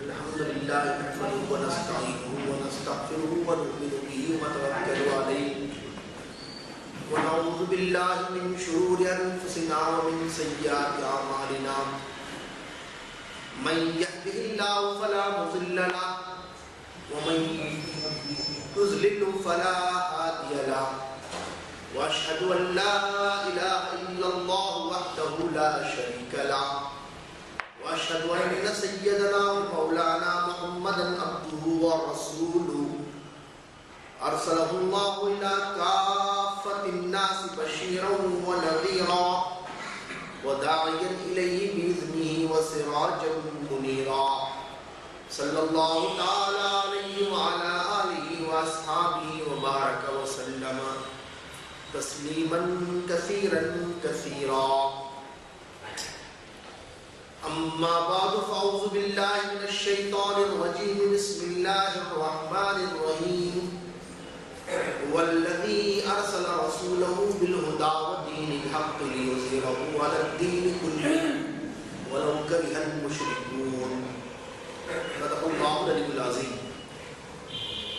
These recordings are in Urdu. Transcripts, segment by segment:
الحمد لله نحمده ونستعينه ونستغفره ونؤمن به ونتوكل عليه ونعوذ بالله من شرور أنفسنا ومن سيئات أعمالنا من يهده الله فلا مضل له ومن يضلل فلا هادي له وأشهد أن لا إله إلا الله وحده لا شريك له وأشهد أن سيدنا ومولانا محمدا عبده ورسوله أرسله الله إلى كافة الناس بشيرا ونذيرا وداعيا إليه بإذنه وسراجا منيرا صلى الله تعالى عليه وعلى آله وأصحابه وبارك وسلم تسليما كثيرا كثيرا. أما بعد فأعوذ بالله من الشيطان الرجيم. بسم الله الرحمن الرحيم. هو الذي أرسل رسوله بالهدى ودين الحق ليظهره على الدين كله ولو كره المشركون. صدق الله العلي العظيم.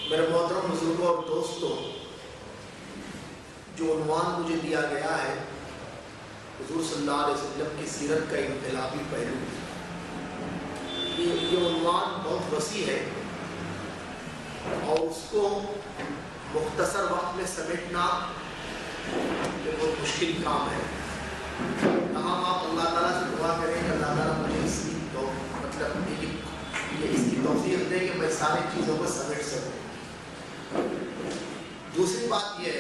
میرے محترم بزرگوں اور دوستوں، جو عنوان مجھے دیا گیا ہے حضور صلی اللہ علیہ وسلم کی سیرت کا انقلابی پہلو، یہ عنوان بہت وسیع ہے اور اس کو مختصر وقت میں سمیٹنا یہ بہت مشکل کام ہے. تاہم آپ اللہ تعالیٰ سے دعا کریں کہ اللہ تعالیٰ مجھے اس کی اس کی توفیق دے کہ میں ساری چیزوں کو سمیٹ سکوں. دوسری بات یہ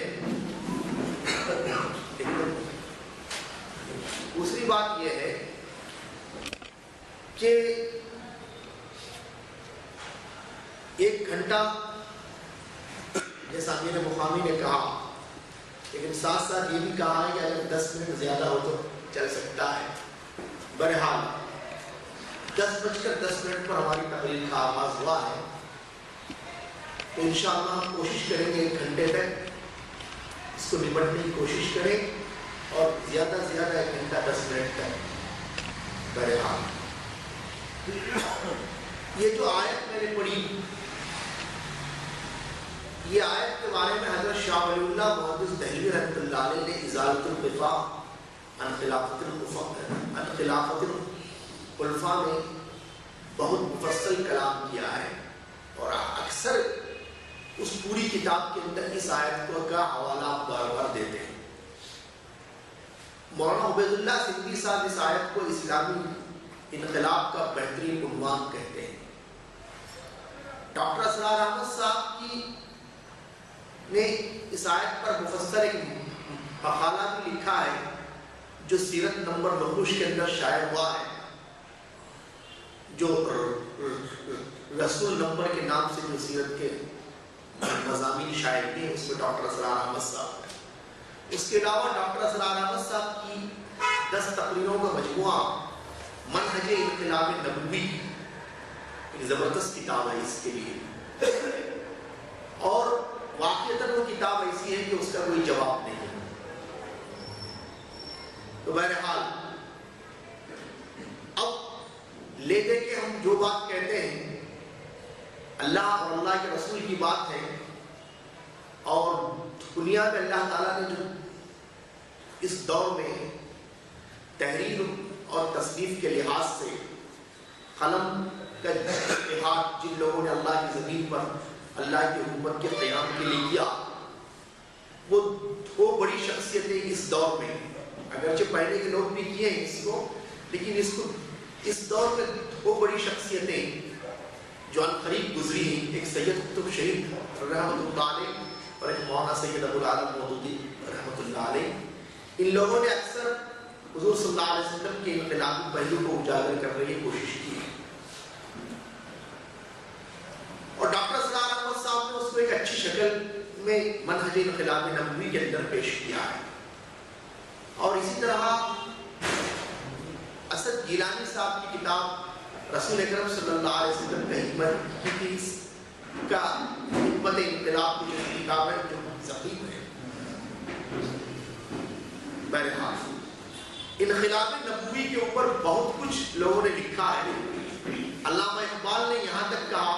ہے کہ ایک گھنٹہ جیسا امیر مقامی نے کہا، لیکن ساتھ ساتھ یہ بھی کہا ہے کہ اگر 10 منٹ زیادہ ہو تو چل سکتا ہے. بہرحال 10:10 پر ہماری تقریر کا آغاز ہوا ہے، تو انشاءاللہ ہم کوشش کریں گے 1 گھنٹے تک اس کو نمٹنے کی کوشش کریں اور زیادہ سے زیادہ 1 گھنٹہ 10 منٹ تک. بہرحال یہ جو آیت میں نے پڑھی، یہ آیت کے بارے میں حضرت شاہ ولی اللہ محدث دہلوی رحمۃ اللہ علیہ نے ازالۃ الخفا عن خلافت الخلفاء میں بہت مفصل کلام کیا ہے، اور اکثر اس پوری کتاب کے اندر اس آیت کو کا حوالہ بار بار دیتے ہیں. مولانا عبید اللہ سندھی صاحب اس آیت کو اسلامی انقلاب کا بہترین عنوان کہتے ہیں. ڈاکٹر اسرار احمد صاحب کی نے اس آیت پر مفصل ایک مقالہ بھی لکھا ہے جو سیرت نمبر نقوش کے اندر شائع ہوا ہے، جو رسول نمبر کے نام سے جو سیرت کے مضامین شائع کیے ہیں، اس میں ڈاکٹر اسرار احمد صاحب ہے. اس کے علاوہ ڈاکٹر اسرار احمد صاحب کی 10 تقریروں کا مجموعہ منہج انقلاب نبوی، ایک زبردست کتاب ہے اس کے لیے، اور واقعتاً وہ کتاب ایسی ہے کہ اس کا کوئی جواب نہیں ہے. تو بہرحال اب لے دے کے ہم جو بات کہتے ہیں اللہ اور اللہ کے رسول کی بات ہے، اور دنیا میں اللہ تعالیٰ نے جو اس دور میں تحریر اور تصنیف کے لحاظ سے قلم کا اتحاد جن لوگوں نے اللہ کی زمین پر اللہ کی حکومت کے قیام کے لیے کیا، وہ 2 بڑی شخصیتیں اس دور میں، اگرچہ پہلے کے لوگ بھی کیے ہیں اس کو، لیکن اس دور میں 2 بڑی شخصیتیں جو ان قریب گزری ہیں، ایک سید قطب شہید رحمۃ اللہ علیہ اور ایک مولانا سید ابو العالم مودودی رحمۃ اللہ علیہ. ان لوگوں نے اکثر حضور صلی اللہ علیہ وسلم کے انقلابی پہلو کو اجاگر کرنے کی کوشش کی، اور ڈاکٹر اسرار احمد صاحب نے اس کو ایک اچھی شکل میں منہج انقلاب نبوی کے اندر پیش کیا ہے. اور اسی طرح اسد گیلانی صاحب کی کتاب رسول اکرم صلی اللہ علیہ وسلم کا حکمت انقلاب کی جو کتاب ہے جو ضخیم ہے. بہرحال انقلاب نبوی کے اوپر بہت کچھ لوگوں نے لکھا ہے. علامہ اقبال نے یہاں تک کہا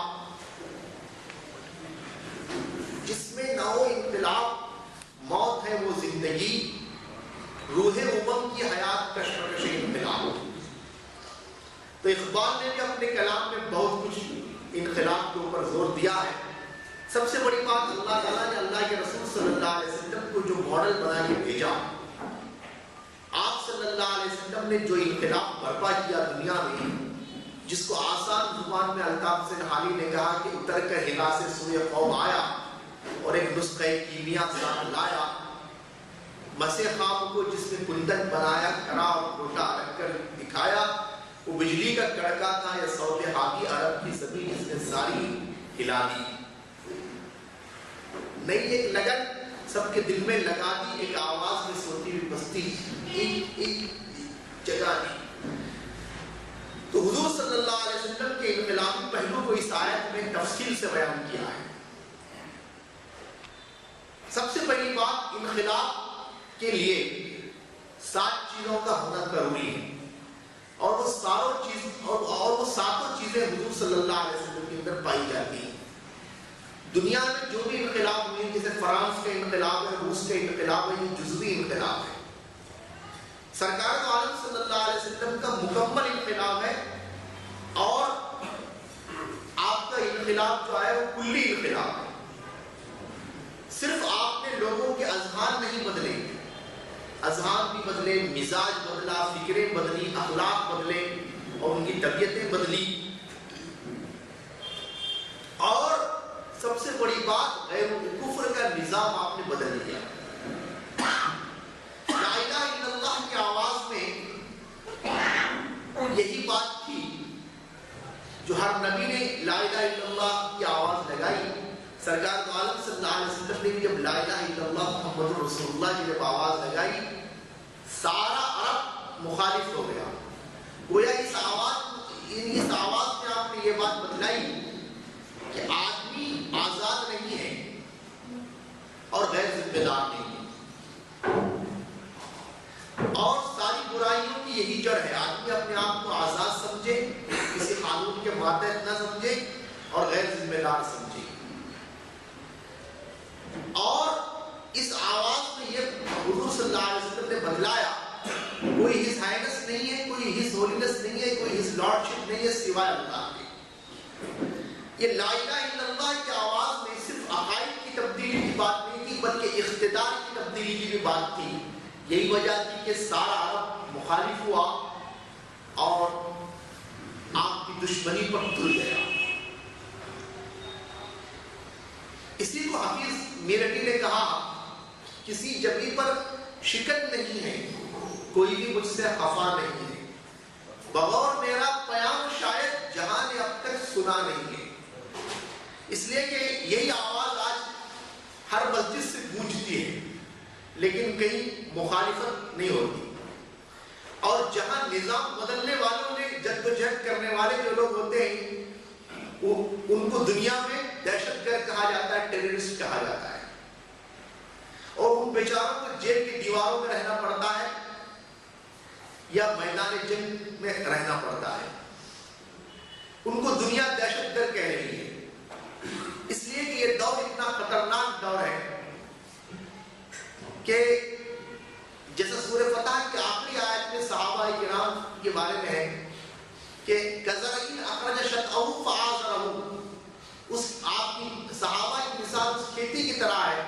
جس میں نہ وہ انقلاب موت ہے وہ زندگی، روح امم کی حیات کشمکش انقلاب. تو اقبال نے بھی اپنے کلام میں بہت کچھ انقلاب کے اوپر زور دیا ہے. سب سے بڑی بات اللہ تعالیٰ نے اللہ کے رسول صلی اللہ علیہ وسلم کو جو ماڈل بنا کے بھیجا، آپ صلی اللہ علیہ وسلم نے جو انقلاب برپا کیا دنیا میں، جس کو آسان زبان میں الطاف سے حالی نے کہا کہ اتر کر ہلا سے سوئے قوم آیا اور ایک نسخہ کیمیا ساتھ لایا، مسے خواب کو جس نے کندن بنایا کھڑا اور ٹوٹا رکھ کر دکھایا، وہ بجلی کا کڑکا تھا یا صوت حاکی عرب کی زمین جس نے ساری ہلا دی. نئی ایک لگن سب کے دل میں لگا دی، ایک آواز میں سوتی ہوئی بستی ایک جگہ دی. تو حضور صلی اللہ علیہ وسلم کے انقلابی پہلو کو اس آیت میں تفصیل سے بیان کیا ہے. سب سے پہلی بات، انقلاب کے لیے 7 چیزوں کا ہونا ضروری ہے، اور وہ ساتوں چیزیں حضور صلی اللہ علیہ وسلم کے اندر پائی جاتی ہیں. دنیا میں جو بھی انقلاب ہوئے، جیسے فرانس کا انقلاب ہے، روس کا انقلاب ہے، یہ جزوی انقلاب ہے. سرکار دو عالم صلی اللہ علیہ وسلم کا مکمل انقلاب ہے، اور آپ کا انقلاب جو ہے وہ کلی انقلاب ہے. صرف آپ نے لوگوں کے اذہان نہیں بدلے، اذہان بھی بدلے، مزاج بدلا، فکریں بدلی، اخلاق بدلے اور ان کی طبیعتیں بدلی. اور سب سے بڑی بات، غیر کفر کا نظام آپ نے بدل دیا. لا الہ الا اللہ کی آواز میں یہی بات تھی جو ہر نبی نے لا الہ الا اللہ کی آواز لگائی. سرکار دو عالم صلی اللہ علیہ وسلم نے بھی جب لا الہ الا اللہ محمد رسول اللہ کی جب آواز لگائی، سارا عرب مخالف ہو گیا. گویا اس آواز میں آپ نے یہ بات بتلائی کہ آدمی آزاد نہیں ہے اور غیر ذمہ دار نہیں ہے، اور ساری برائیوں کی یہی جڑ ہے. آدمی اپنے آپ کو آزاد سمجھے، کسی قانون کے ماتحت نہ سمجھے اور غیر ذمہ دار سمجھے. اور اس آواز میں یہ حضور صلی اللہ علیہ وسلم نے بدلایا. کوئی ہز ہائنس نہیں ہے، کوئی ہز ہولینس نہیں ہے، کوئی ہز لارڈشپ نہیں ہے سوائے اللہ کے. یہ لا الہ الا اللہ کی آواز میں صرف عقائد کی تبدیلی کی بات نہیں تھی، بلکہ اقتدار کی تبدیلی کی بھی بات تھی. یہی وجہ تھی کہ سارا عرب مخالف ہوا اور آپ کی دشمنی پر تل گیا. اسی کو حفیظ میرٹی نے کہا، کسی جبھی پر شکن نہیں ہے، کوئی بھی مجھ سے خفا نہیں ہے، بغور میرا پیام شاید جہاں نے اب تک سنا نہیں ہے. اس لیے کہ یہی آواز آج ہر مسجد سے گونجتی ہے، لیکن کہیں مخالفت نہیں ہوتی. اور جہاں نظام بدلنے والوں نے جدوجہد کرنے والے جو لوگ ہوتے ہیں، ان کو دنیا میں دہشت گرد کہا جاتا ہے، ٹیررسٹ کہا جاتا ہے، اور ان بیچاروں کو جیل کی دیواروں میں رہنا پڑتا ہے یا میدان جنگ میں رہنا پڑتا ہے. ان کو دنیا دہشت گرد کہہ رہی ہے. اس لیے کہ یہ دور اتنا خطرناک دور ہے کہ جیسے سورہ فتح کی آخری آیت میں صحابہ کرام کے بارے میں ہے کہ کزرعین اخرج شطأہ فآزرہ، اس آپ کی صحابہ کی مثال اس کھیتی کی طرح ہے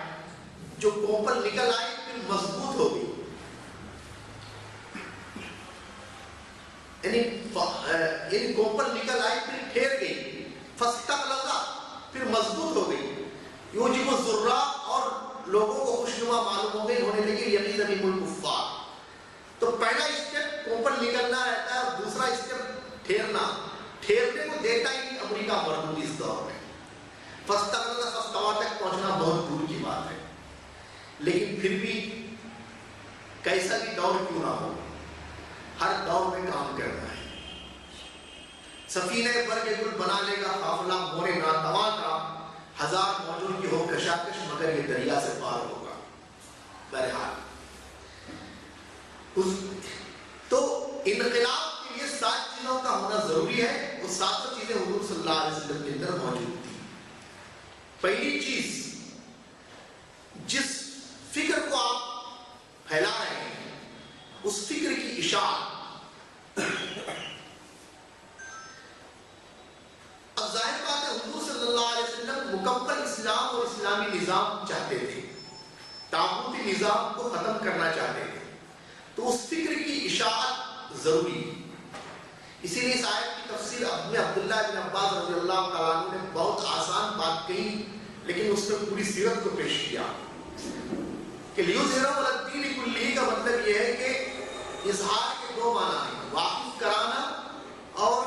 جو کوپل نکل آئی پھر مضبوط ہو گئی. یعنی کوپل نکل آئی پھر ٹھہر گئی، فاستغلظ، پھر مضبوط ہو گئی. یوجب الذرہ، اور لوگوں کو خوشنما معلوم ہو گئی، ہونے لگی یغیظ بهم الکفار. تو پہلا اسٹیپ کوپل نکلنا رہتا ہے، اور دوسرا اسٹیپ ٹھہرنا. ٹھہرنے کو دیتا ہی نہیں امریکہ مردود اس دور میں. فاستغلظ، فاستویٰ تک پہنچنا بہت دور کی بات ہے. لیکن پھر بھی کیسا بھی دور کیوں نہ ہو، ہر دور میں کام کرنا ہے. سفینہ برگ گل بنا لے گا قافلہ مورے ناتواں کا، ہزار موجوں کی ہو کشاکش مگر یہ دریا سے پار ہوگا. بہرحال انقلاب کے لیے 7 چیزوں کا ہونا ضروری ہے. وہ 7 چیزیں حضور صلی اللہ علیہ وسلم کے اندر موجود تھی. پہلی چیز، جس فکر کو آپ پھیلا رہے ہیں اس فکر کی اشاعت. اب ظاہر بات ہے حضور صلی اللہ علیہ وسلم مکمل اسلام اور اسلامی نظام چاہتے تھے، طاغوتی نظام کو ختم کرنا چاہتے تھے، تو اس فکر کی اشاعت ضروری ہے. اسی لیے اس آیت کی تفسیر عبداللہ بن عباس رضی اللہ تعالیٰ عنہ نے بہت آسان بات کہی، لیکن اس میں پوری سیرت کو پیش کیا کہ لیظہرہ علی الدین کلہ کا مطلب یہ ہے کہ اظہار کے 2 معنی ہیں، واقف کرانا اور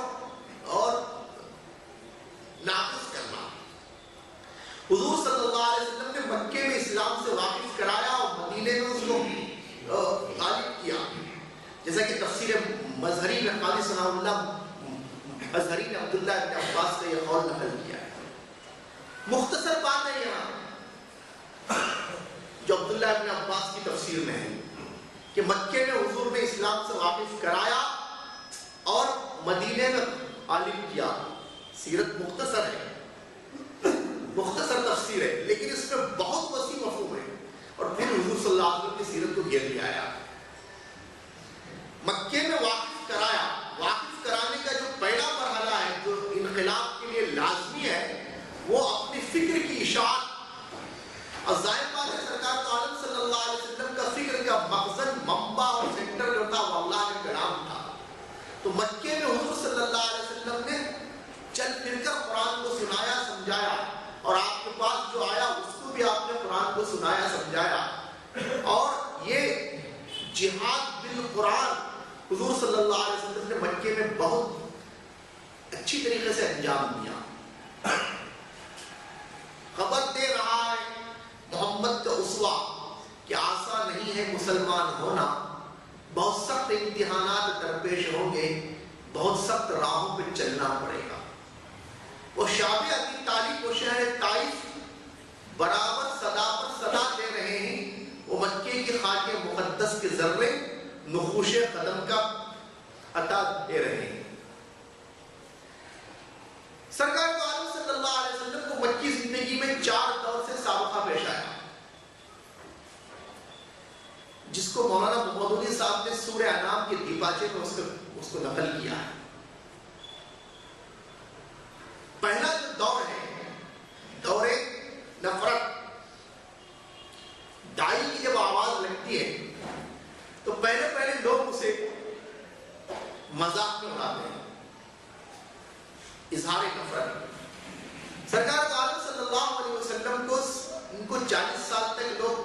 نافذ کرنا. حضور صلی اللہ علیہ وسلم نے مکے میں اسلام سے واقف کرایا اور مدینے میں اس کو غالب کیا. جیسا کہ تفسیر مظہری میں قاضی ثناء اللہ مظہری نے عبداللہ بن عباس سے یہ قول نقل کیا ہے. مختصر بات ہے یہاں جو عبداللہ بن عباس کی تفسیر میں ہے کہ مکے میں حضور نے اسلام سے واقف کرایا اور مدینے میں غالب کیا. سیرت مختصر ہے، مختصر تفسیر ہے، لیکن اس میں بہت وسیع مفہوم ہے. اور پھر حضور صلی اللہ علیہ وسلم کی سیرت کو گھیر لیا آیا. مکے میں واقف کرایا، واقف کرانے کا جو پہلا مرحلہ ہے جو انقلاب کے لیے لازمی ہے وہ اپنی فکر کی اشاعت. اور ظاہر بات ہے سرکار تو عالم صلی اللہ علیہ وسلم کا فکر کا مخزن، منبع اور سینٹر جو تھا وہ اللہ کا کلام تھا. تو مکے میں حضور صلی اللہ علیہ وسلم نے چل پھر کر قرآن کو سنایا سمجھایا، اور آپ کے پاس جو آیا اس کو بھی آپ نے قرآن کو سنایا سمجھایا. اور یہ جہاد بالقرآن حضور صلی اللہ علیہ وسلم نے مکے میں بہت اچھی طریقے سے انجام دیا. خبر دے رہا ہے محمد کا اسوہ کہ آسان نہیں ہے مسلمان ہونا، بہت سخت امتحانات درپیش ہوں گے، بہت سخت راہوں پہ چلنا پڑے گا. وہ شعب ابی طالب و شہر طائف برابر صدا پر صدا دے رہے ہیں. وہ مکے کی خاک مقدس کے ذرے نقوش قدم کا عطا دے رہے ہیں. سرکار تو عالم صلی اللہ علیہ وسلم کو مکی زندگی میں 4 دور سے سابقہ پیش آیا، جس کو مولانا محمد علی صاحب نے سورہ انعام کے دیباچے میں اس کو نقل کیا ہے. پہلا جو دور ہے دور نفرت. دائی کی جب آواز لگتی ہے تو پہلے لوگ اسے مذاق میں اڑاتے ہیں، اظہار نفرت. سرکار عالم صلی اللہ علیہ وسلم کو ان کو 40 سال تک لوگ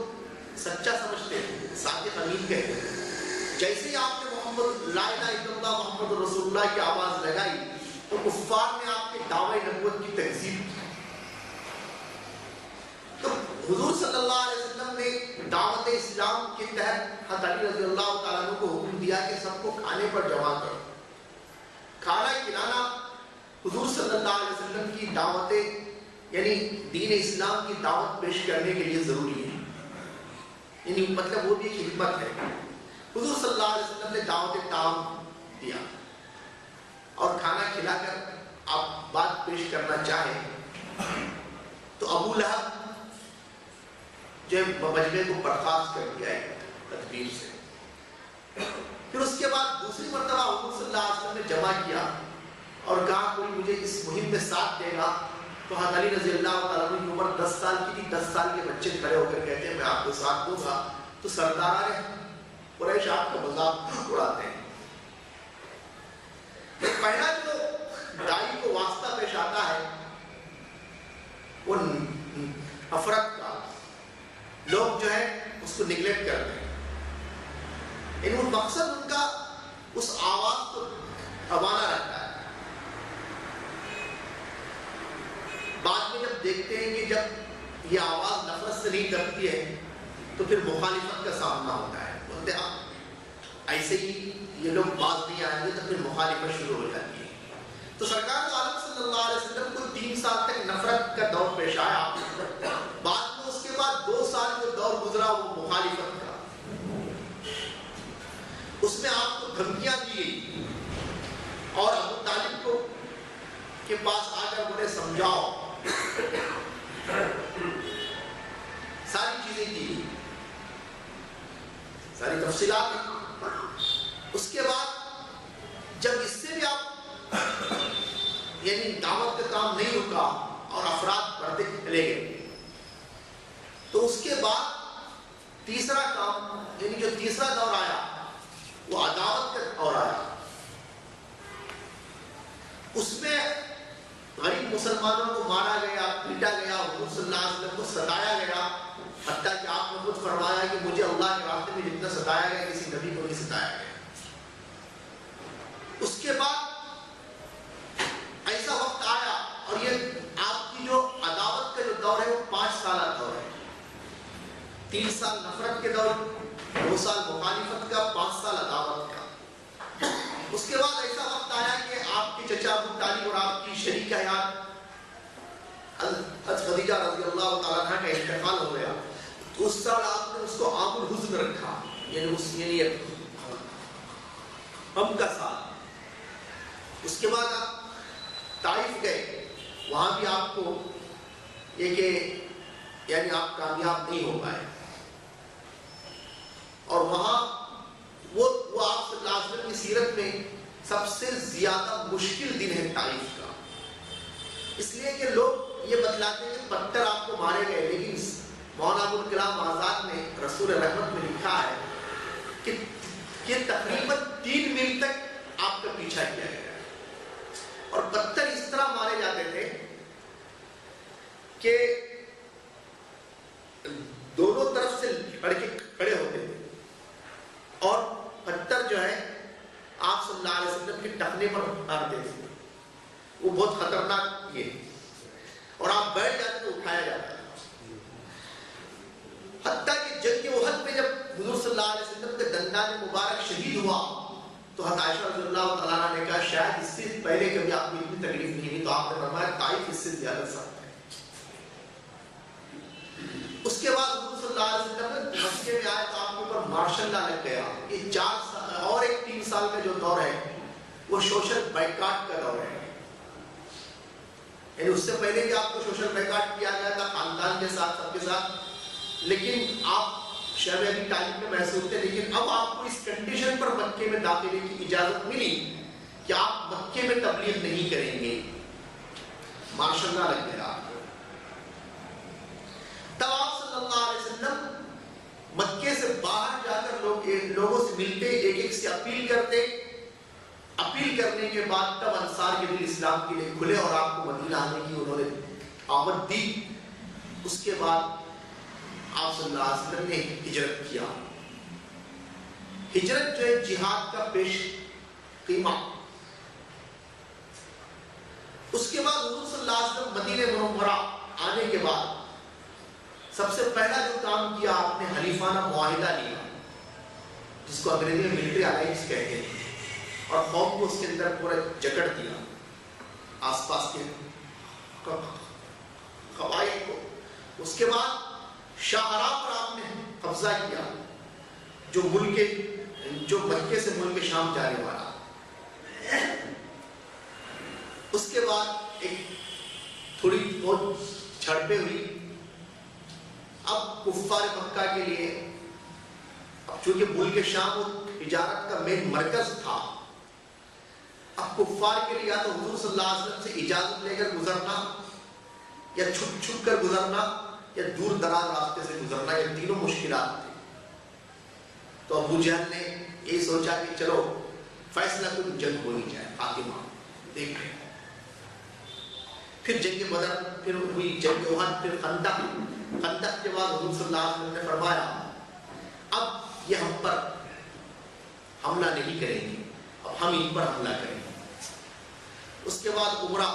سچا سمجھتے ہیں، صادق امین کہتے ہیں. جیسے ہی آپ نے محمد لا الہ الا اللہ محمد رسول اللہ کی آواز لگائی تو کفار نے آپ کے دعوے نبوت کی تکذیب کی. تو حضور صلی اللہ علیہ وسلم نے دعوت اسلام کے تحت حضرت علی رضی اللہ تعالیٰ عنہ کو حکم دیا کہ سب کو کھانے پر جمع کرو. کھانا کھلانا حضور صلی اللہ علیہ وسلم کی دعوتیں یعنی دین اسلام کی دعوت پیش کرنے کے لیے ضروری ہے. یعنی مطلب وہ بھی ایک حکمت ہے. حضور صلی اللہ علیہ وسلم نے دعوت طعام دیا اور کھانا کھلا کر آپ بات پیش کرنا چاہیں تو ابو لہب جو مجمع کو برخاست کر دیا ہے تدبیر سے. پھر اس کے بعد دوسری مرتبہ حضور صلی اللہ علیہ وسلم نے جمع کیا اور کہا کوئی مجھے اس مہم میں ساتھ دے گا. تو حضرت علی رضی اللہ تعالیٰ عنہ کی عمر 10 سال کی تھی. 10 سال کے بچے کھڑے ہو کر کہتے ہیں میں آپ کو ساتھ دوں گا. تو سرداران قریش آپ کا مذاق اڑاتے ہیں. پہلا جو دائی کو واسطہ پیش آتا ہے وہ نفرت کا. لوگ جو ہے اس کو نگلیکٹ کرتے ہیں. ان مقصد ان کا اس آواز کو دبانا رہتا ہے. بعد میں جب دیکھتے ہیں کہ جب یہ آواز نفرت سے نہیں کرتی ہے تو پھر مخالفت کا سامنا ہوتا ہے. بولتے ہیں ایسے ہی یہ لوگ باز نہیں آئیں گے تو پھر مخالفت شروع ہو جاتی ہے. تو سرکار عالم صلی اللہ علیہ وسلم کو 3 سال تک نفرت کا دور پیش آیا. بعد میں اس کے بعد 2 سال جو دور گزرا وہ مخالفت کا. اس میں آپ کو دھمکیاں دی گئی اور ابو طالب کو کے پاس آ کر انہیں سمجھاؤ، ساری چیزیں کی گئی، ساری تفصیلات۔ اس کے بعد جب اس سے بھی آپ یعنی دعوت کا کام نہیں رکا اور افراد بڑھتے چلے گئے، تو اس کے بعد تیسرا کام یعنی جو تیسرا دور آیا وہ عداوت کا دور آیا۔ اس میں غریب مسلمانوں کو مارا گیا، پیٹا گیا، حضور صلی اللہ علیہ وسلم کو ستایا گیا، حتیٰ کہ آپ نے خود فرمایا کہ مجھے اللہ کے راستے میں جتنا ستایا گیا کسی نبی کو نہیں ستایا گیا۔ اس کے بعد ایسا وقت آیا، اور یہ آپ کی جو عداوت کا جو دور ہے وہ 5 سالہ دور ہے، 3 سال نفرت کے دور، 2 سال مخالفت کا، 5 سال عداوت کا۔ اس کے بعد ایسا وقت آیا کہ آپ کے چچا ابو طالب اور آپ کی شریک حیات حضرت خدیجہ رضی اللہ تعالیٰ عنہ کا انتقال ہو گیا، تو اس سال آپ نے اس کو عام الحزن رکھا، یعنی غم کا سال۔ اس کے بعد آپ طائف گئے، وہاں بھی آپ کو یہ کہ یعنی آپ کامیاب نہیں ہو پائے، اور وہاں وہ آپ صلی اللہ علیہ وسلم کی سیرت میں سب سے زیادہ مشکل دن ہے طائف کا، اس لیے کہ لوگ یہ بتلاتے ہیں کہ پتھر آپ کو مارے گئے، لیکن مولانا ابوالکلام آزاد نے رسول رحمت میں لکھا ہے کہ تقریباً 3 میل تک آپ کا پیچھا کیا گیا، اور پتھر اس طرح مارے جاتے تھے کہ دونوں طرف سے لڑکے کھڑے ہوتے تھے، اور پتھر جو ہے آپ صلی اللہ علیہ وسلم کے ٹخنے پر مارتے تھے، وہ بہت خطرناک یہ، اور آپ بیٹھ جاتے تو اٹھایا جاتا ہے۔ حتیٰ کہ جنگ احد میں جب حضور صلی اللہ علیہ وسلم کے دندان مبارک شہید ہوا تو حضرت عائشہ رضی اللہ تعالیٰ عنہ نے کہا شاید اس سے پہلے کبھی آپ کو اتنی تکلیف نہیں ہوئی، تو آپ نے فرمایا طائف اس سے زیادہ سخت ہے۔ اس کے بعد حضور صلی اللہ علیہ وسلم مکے میں آئے تو آپ کے اوپر مارشل لا لگ گیا۔ یہ 4 سال اور ایک 3 سال کا جو دور ہے وہ سوشل بائیکاٹ کا دور ہے، یعنی اس سے پہلے بھی آپ کو سوشل بائیکاٹ کیا گیا تھا خاندان کے ساتھ، سب کے ساتھ، لیکن آپ شہر ابی طالب میں محسوس تھے، لیکن اب آپ کو اس کنڈیشن پر مکے میں داخلے کی اجازت ملی کہ آپ مکے میں تبلیغ نہیں کریں گے، ماشاء اللہ لگ گیا آپ کو۔ تب آپ صلی اللہ علیہ وسلم مکے سے باہر جا کر لوگوں سے ملتے، ایک ایک سے اپیل کرتے، اپیل کرنے کے بعد تب انصار کے دل اسلام کے لیے کھلے اور آپ کو مدینہ آنے کی انہوں نے آمد دی۔ اس کے بعد آپ صلی اللہ علیہ وسلم نے ہجرت کیا۔ ہجرت جو ہے جہاد کا پیش قیمہ۔ اس کے بعد حضور صلی اللہ علیہ وسلم مدینہ منورہ آنے کے بعد سب سے پہلا جو کام کیا آپ نے حلیفانہ معاہدہ لیا، جس کو انگریزی میں ملٹری الائنس کہتے ہیں، اور قوم کو اس کے اندر پورا جکڑ دیا، آس پاس کے قبائل کو۔ اس کے بعد شاہراہ پر آپ نے قبضہ کیا، جو مکے سے ملک شام جانے والا۔ اس کے بعد ایک تھوڑی بہت جھڑپیں ہوئی۔ اب کفار مکہ کے لیے، اب چونکہ ملک شام وہ تجارت کا مین مرکز تھا، اب کفار کے لیے یا تو حضور صلی اللہ علیہ وسلم سے اجازت لے کر گزرنا، یا چھپ چھپ کر گزرنا، یا دور دراز راستے سے گزرنا، یہ تینوں مشکلات تھے۔ تو ابو جہل نے یہ سوچا کہ چلو فیصلہ کن جنگ ہونی چاہے، خاتمہ دیکھ لیں۔ پھر جنگ بدر، پھر ہوئی جنگ احد، پھر خندق۔ خندق کے بعد حضور صلی اللہ علیہ وسلم نے فرمایا اب یہ ہم پر حملہ نہیں کریں گے، اب ہم ان پر حملہ کریں گے۔ اس کے بعد عمرہ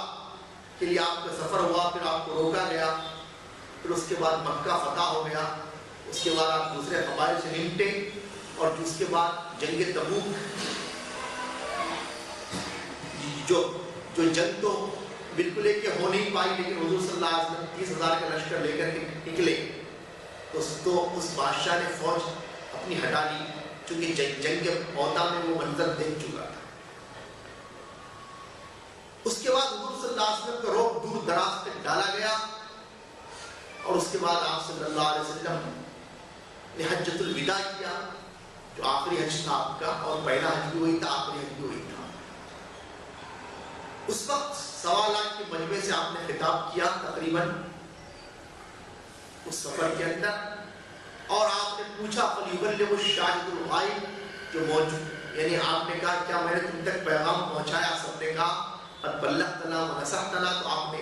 کے لیے آپ کا سفر ہوا، پھر آپ کو روکا گیا، پھر اس کے بعد مکہ فتح ہو گیا۔ اس کے بعد آپ دوسرے قبائل سے نمٹے، اور اس کے بعد جنگ تبوک، جو جنگ تو بالکل ایک ہو نہیں پائی، لیکن حضور صلی اللہ علیہ وسلم 30,000 کا لشکر لے کر نکلے تو اس بادشاہ نے فوج اپنی ہٹا لی، چونکہ جنگ عہدہ میں وہ منظر دیکھ چکا تھا. اس کے بعد حضور صلی اللہ علیہ وسلم کا رخ دور دراز تک ڈالا گیا اور اس کے بعد آپ صلی اللہ علیہ وسلم نے حجۃ الوداع کیا جو آخری حج تھا آپ کا, اور پہلا حج بھی وہی تھا, آخری حج بھی وہی تھا. اس وقت 1.25 لاکھ کے مجمع سے آپ نے خطاب کیا تقریباً اس سفر کے اندر, اور آپ نے پوچھا فَلْيُبَلِّغُ الشَّاهِدُ الْغَائِبُ جو موجود, یعنی آپ نے کہا کیا میں نے تم تک پیغام پہنچایا؟ سب نے کہا قد بلغتنا ونصحتنا. تو آپ نے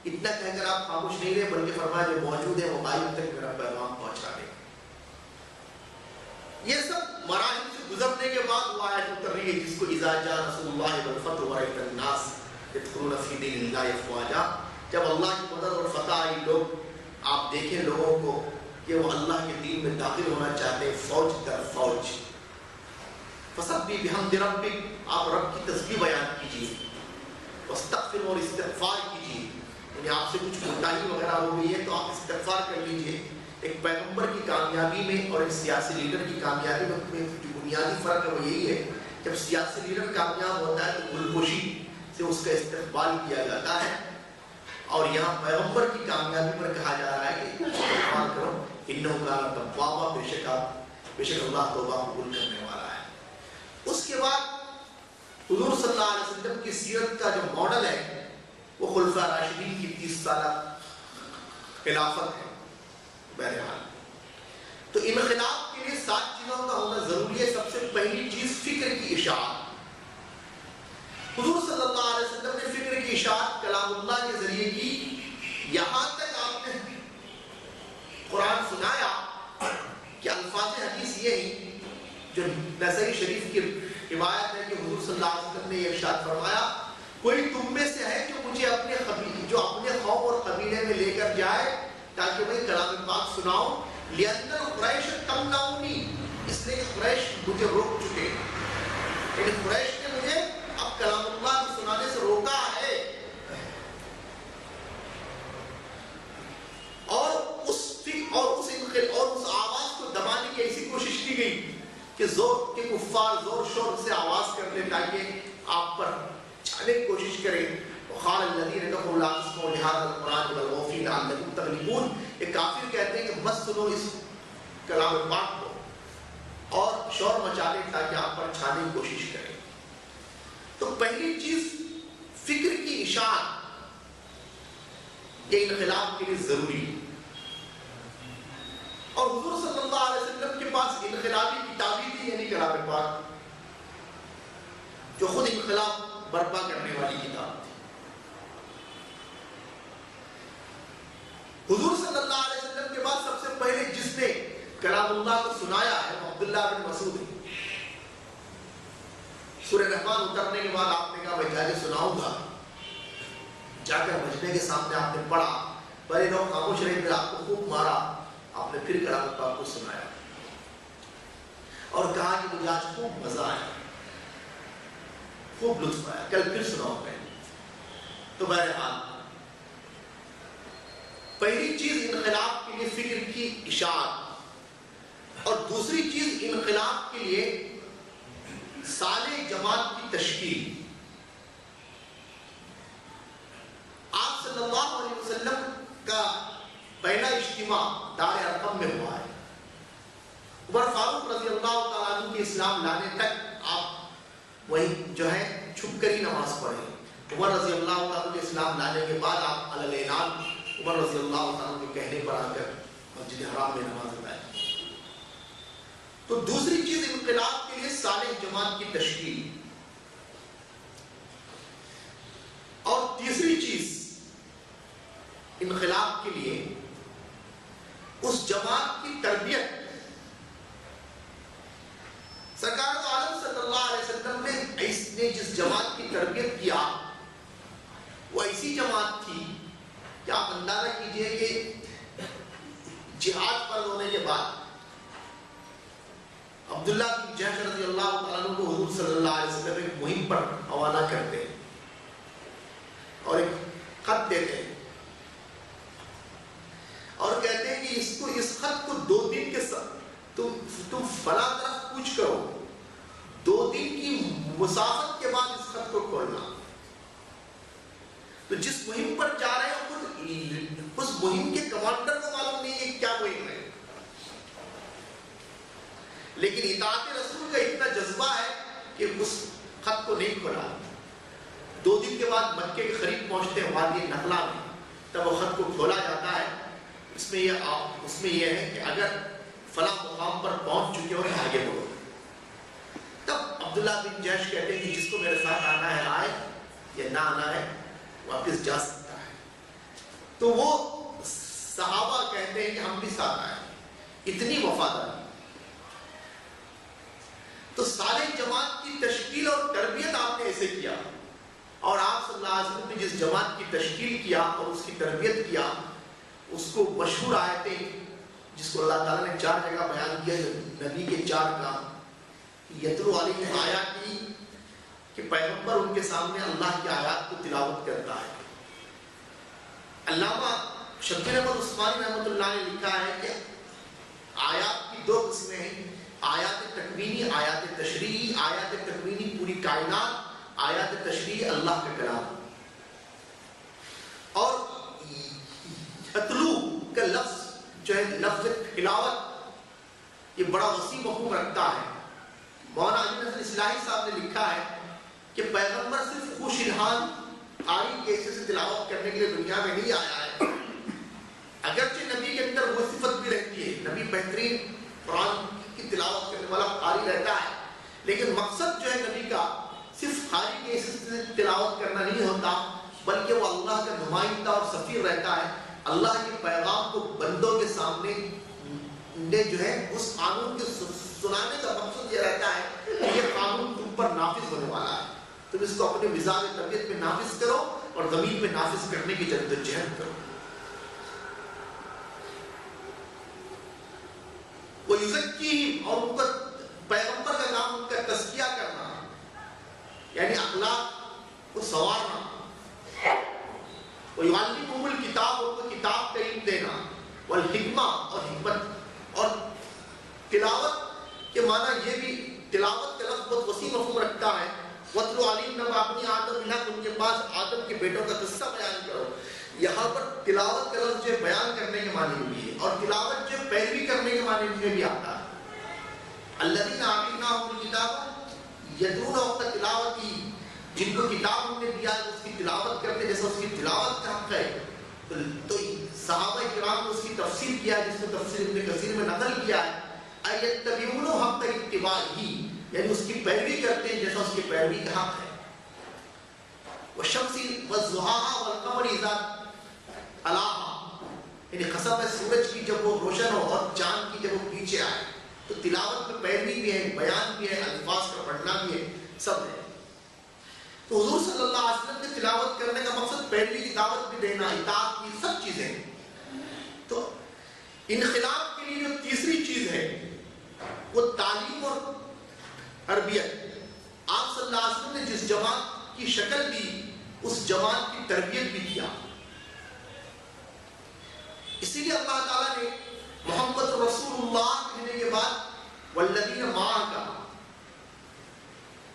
اتنا کہہ کر آپ خاموش نہیں رہے بلکہ فرمایا جو موجود ہے وہ غائب تک میرا پیغام پہنچا دے. یہ سب مراحل سے گزرنے کے بعد وہ آیت اتر رہی ہے جس کو اذا جاء رسول اللہ والفتح ورأيت الناس يدخلون في دين الله افواجا. جب اللہ کی مدد اور فتح آئی, لوگ آپ دیکھیں لوگوں کو کہ وہ اللہ کے دین میں داخل ہونا چاہتے ہیں فوج در فوج. فسبح بحمد ربک, آپ رب کی تسبیح بیان کیجیے, واستغفر اور استغفار کیجیے. یعنی آپ سے کچھ کوتاہی وغیرہ ہو گئی ہے تو آپ استغفار کر لیجیے. ایک پیغمبر کی کامیابی میں اور ایک سیاسی لیڈر کی کامیابی میں جو بنیادی فرق ہے وہ یہی ہے, جب سیاسی لیڈر کامیاب ہوتا ہے تو گلگوشی سے اس کا استقبال کیا جاتا ہے, اور یہاں پیغمبر کی کامیابی پر کہا جا رہا ہے کہ استغفار کرو انہ کان توابا, بے شک اللہ توبہ قبول کرنے والا ہے. اس کے بعد حضور صلی اللہ علیہ وسلم کی سیرت کا جو ماڈل ہے وہ خلفاء راشدین کی 30 سالہ خلافت ہے. بہرحال تو انقلاب کے لیے 7 چیزوں کا ہونا ضروری ہے. سب سے پہلی چیز فکر کی اشاعت. حضور صلی اللہ علیہ وسلم نے فکر کی اشاعت کلام اللہ کے ذریعے کی. یہاں تک آپ نے قرآن سنایا کہ الفاظ حدیث یہی جو نسائی شریف کی روایت ہے کہ حضور صلی اللہ علیہ وسلم نے یہ ارشاد فرمایا کوئی تم میں سے ہے جو مجھے اپنے قوم اور قبیلے میں لے کر جائے تاکہ میں کلام پاک سناؤں. لِأَنَّ قُرَيْشَ تَمْنَعُنِي, اس لیے قریش مجھے روک چکے, یعنی قریش نے مجھے اب کلام اللہ کو سنانے سے روکا ہے. اور اس آواز کو دبانے کی ایسی کوشش کی گئی کہ کفار زور شور سے آواز کر لیں تاکہ آپ پر چھانے کی کوشش کریں. وقال الذين كفروا لا تسمعوا لهذا القرآن والغوا فيه لعلكم تغلبون. یہ کافر کہتے ہیں کہ مت سنو اس کلام پاک کو اور شور مچا لیں تاکہ آپ پر چھانے کی کوشش کریں. تو پہلی چیز فکر کی اشاعت, یہ انقلاب کے لیے ضروری ہے. اور حضور صلی اللہ علیہ وسلم کے پاس انقلابی کتابی تھی, یعنی کلام پاک جو خود انقلاب برپا کرنے والی کتاب تھی. حضور صلی اللہ علیہ وسلم کے بعد سب سے پہلے جس نے کلام اللہ کو سنایا ہے وہ عبداللہ بن مسعود ہے. سورہ رحمان اترنے کے بعد آپ نے کہا میں جا کے سناؤں گا. جا کر مجمع کے سامنے آپ نے پڑھا, بڑے لوگ خاموش رہے, پھر آپ کو خوب مارا, آپ نے پھر کلام پاک کو سنایا اور کہا کہ مجھے آج خوب مزہ آیا, خوب لطف آیا, کل پھر سناؤں میں. تو بہرحال پہلی چیز انقلاب کے لیے فکر کی اشاعت, اور دوسری چیز انقلاب کے لیے صالح جماعت کی تشکیل. آپ صلی اللہ علیہ وسلم کا پہلا اجتماع دار ارقم میں ہوا ہے. عمر فاروق رضی اللہ تعالیٰ عنہ کے اسلام لانے تک آپ وہی جو ہے چھپ کر ہی نماز پڑھے. عمر رضی اللہ تعالیٰ کے اسلام لانے کے بعد آپ علی اعلان عمر رضی اللہ تعالیٰ کے کہنے پر آ کر مسجد حرام میں نماز ادا کی. تو دوسری چیز انقلاب کے لیے صالح جماعت کی تشکیل, اور تیسری چیز انقلاب کے لیے اس جماعت کی تربیت. سرکار عالم صلی اللہ علیہ وسلم نے جس جماعت کی تربیت کیا وہ ایسی جماعت تھی کہ آپ اندازہ کیجئے کہ جہاد فرض ہونے کے بعد عبداللہ بن جحش رضی اللہ تعالیٰ عنہ کو حضور صلی اللہ علیہ وسلم ایک مہم پر حوالہ کرتے ہیں اور ایک خط دیتے ہیں اور کہتے ہیں کہ اس خط کو 2 دن کے ساتھ تم فلاں طرف کوچ کرو مسافت کے بعد اس خط کو کھولنا. تو جس مہم پر جا رہے ہیں خود اس مہم کے کمانڈر کو معلوم نہیں ہے کیا مہم ہے، لیکن اطاعت رسول کا اتنا جذبہ ہے کہ اس خط کو نہیں کھولا. 2 دن کے بعد مکے کے قریب پہنچتے ہیں وادی نخلا میں، تب وہ خط کو کھولا جاتا ہے. اس میں یہ ہے کہ اگر فلاں مقام پر پہنچ چکے ہو تو آگے بڑھو. تب عبداللہ بن جیش کہتے ہیں کہ جس کو میرے ساتھ آنا ہے آئے، یا نہ آنا ہے واپس جا سکتا ہے. تو وہ صحابہ کہتے ہیں کہ ہم بھی ساتھ آئے. اتنی وفاداری. تو صالح جماعت کی تشکیل اور تربیت آپ نے ایسے کیا، اور آپ صلی اللہ علیہ وسلم نے جس جماعت کی تشکیل کیا اور اس کی تربیت کیا، اس کو مشہور آیتیں جس کو اللہ تعالیٰ نے 4 جگہ بیان کیا، نبی کے 4 کام. یتلو علیہم آیاتی کہ پیغمبر ان کے سامنے اللہ کی آیات کو تلاوت کرتا ہے. علامہ شبیر احمد عثمانی رحمۃ اللہ نے لکھا ہے کہ آیات کی 2 قسمیں ہیں، آیات تکوینی، آیات تشریعی. آیات تکوینی پوری کائنات، آیات تشریعی اللہ کا کلام. اور یتلو کا لفظ جو ہے لفظ تلاوت، یہ بڑا وسیع مفہوم رکھتا ہے. مولانا علی نصر اصلاحی صاحب نے لکھا ہے کہ پیغمبر صرف خوش الحال قاری کیسے سے تلاوت کرنے کے لیے دنیا میں نہیں آیا ہے. اگرچہ نبی کے اندر وہ صفت بھی رہتی ہے، نبی بہترین قرآن کی تلاوت کرنے والا قاری رہتا ہے، لیکن مقصد جو ہے نبی کا صرف قاری کیسے سے تلاوت کرنا نہیں ہوتا، بلکہ وہ اللہ کا نمائندہ اور سفیر رہتا ہے. اللہ کے پیغام کو بندوں کے سامنے جو ہے اس قانون کے سنانے کا مقصد یہ رہتا ہے کہ یہ قانون تم پر نافذ ہونے والا ہے، تم اس کو اپنے مزاج طبیعت میں نافذ کرو اور زمین میں نافذ کرنے کی جدوجہد کرو. وہ یزکی، اور ان پر پیغمبر کا کام ان کا تزکیہ کرنا، یعنی اخلاق کو سنوارنا. وہ یعلمہم الکتاب، ان کو کتاب کا علم دینا، والحکمہ، اور حکمت. اور تلاوت کے معنی یہ بھی، تلاوت کا لفظ بہت وسیع مفہوم رکھتا ہے. وَاتْلُ عَلَيْهِمْ نَبَأَ ابْنِ آدَمَ بِالْحَقِّ، ان کے پاس آدم کے بیٹوں کا قصہ بیان کرو. یہاں پر تلاوت کا لفظ جو بیان کرنے کے معنی میں بھی ہے، اور تلاوت جو پیروی کرنے کے معنی میں بھی آتا ہے. الَّذِينَ آتَيْنَاهُمُ الْكِتَابَ يَتْلُونَهُ حَقَّ تِلَاوَتِهِ، جن کو کتاب ہم نے دیا ہے اس کی تلاوت کرتے جیسا اس کی تلاوت کا حق ہے. تو صحابہ کرام نے اس کی تفسیر کیا ہے، جس کو تفسیر ابن کثیر میں نقل کیا ہے، اَيَتَّبِعُونَهُ حَقَّ اتِّبَاعِهِ، یعنی اس کی پیروی کرتے ہیں جیسا اس کی پیروی کا حق ہے. وَالشَّمْسِ وَالضُّحَاهَا وَالْقَمَرِ إِذَا تَلَاهَا، یعنی قسم ہے سورج کی جب وہ روشن ہو اور چاند کی جب وہ پیچھے آئے. تو تلاوت میں پیروی بھی ہے، بیان بھی ہے، الفاظ کا پڑھنا بھی ہے، سب ہے. تو حضور صلی اللہ علیہ وسلم نے تلاوت کرنے کا مقصد پیروی کی دعوت بھی دینا، اطاعت کی سب چیزیں. تو انقلاب کے لیے جو تیسری چیز ہے وہ تعلیم اور تربیت. آپ صلی اللہ علیہ وسلم نے جس جماعت کی شکل دی اس جماعت کی تربیت بھی کیا. اسی لیے اللہ تعالیٰ نے محمد رسول اللہ کہنے کے بعد والذین معہ،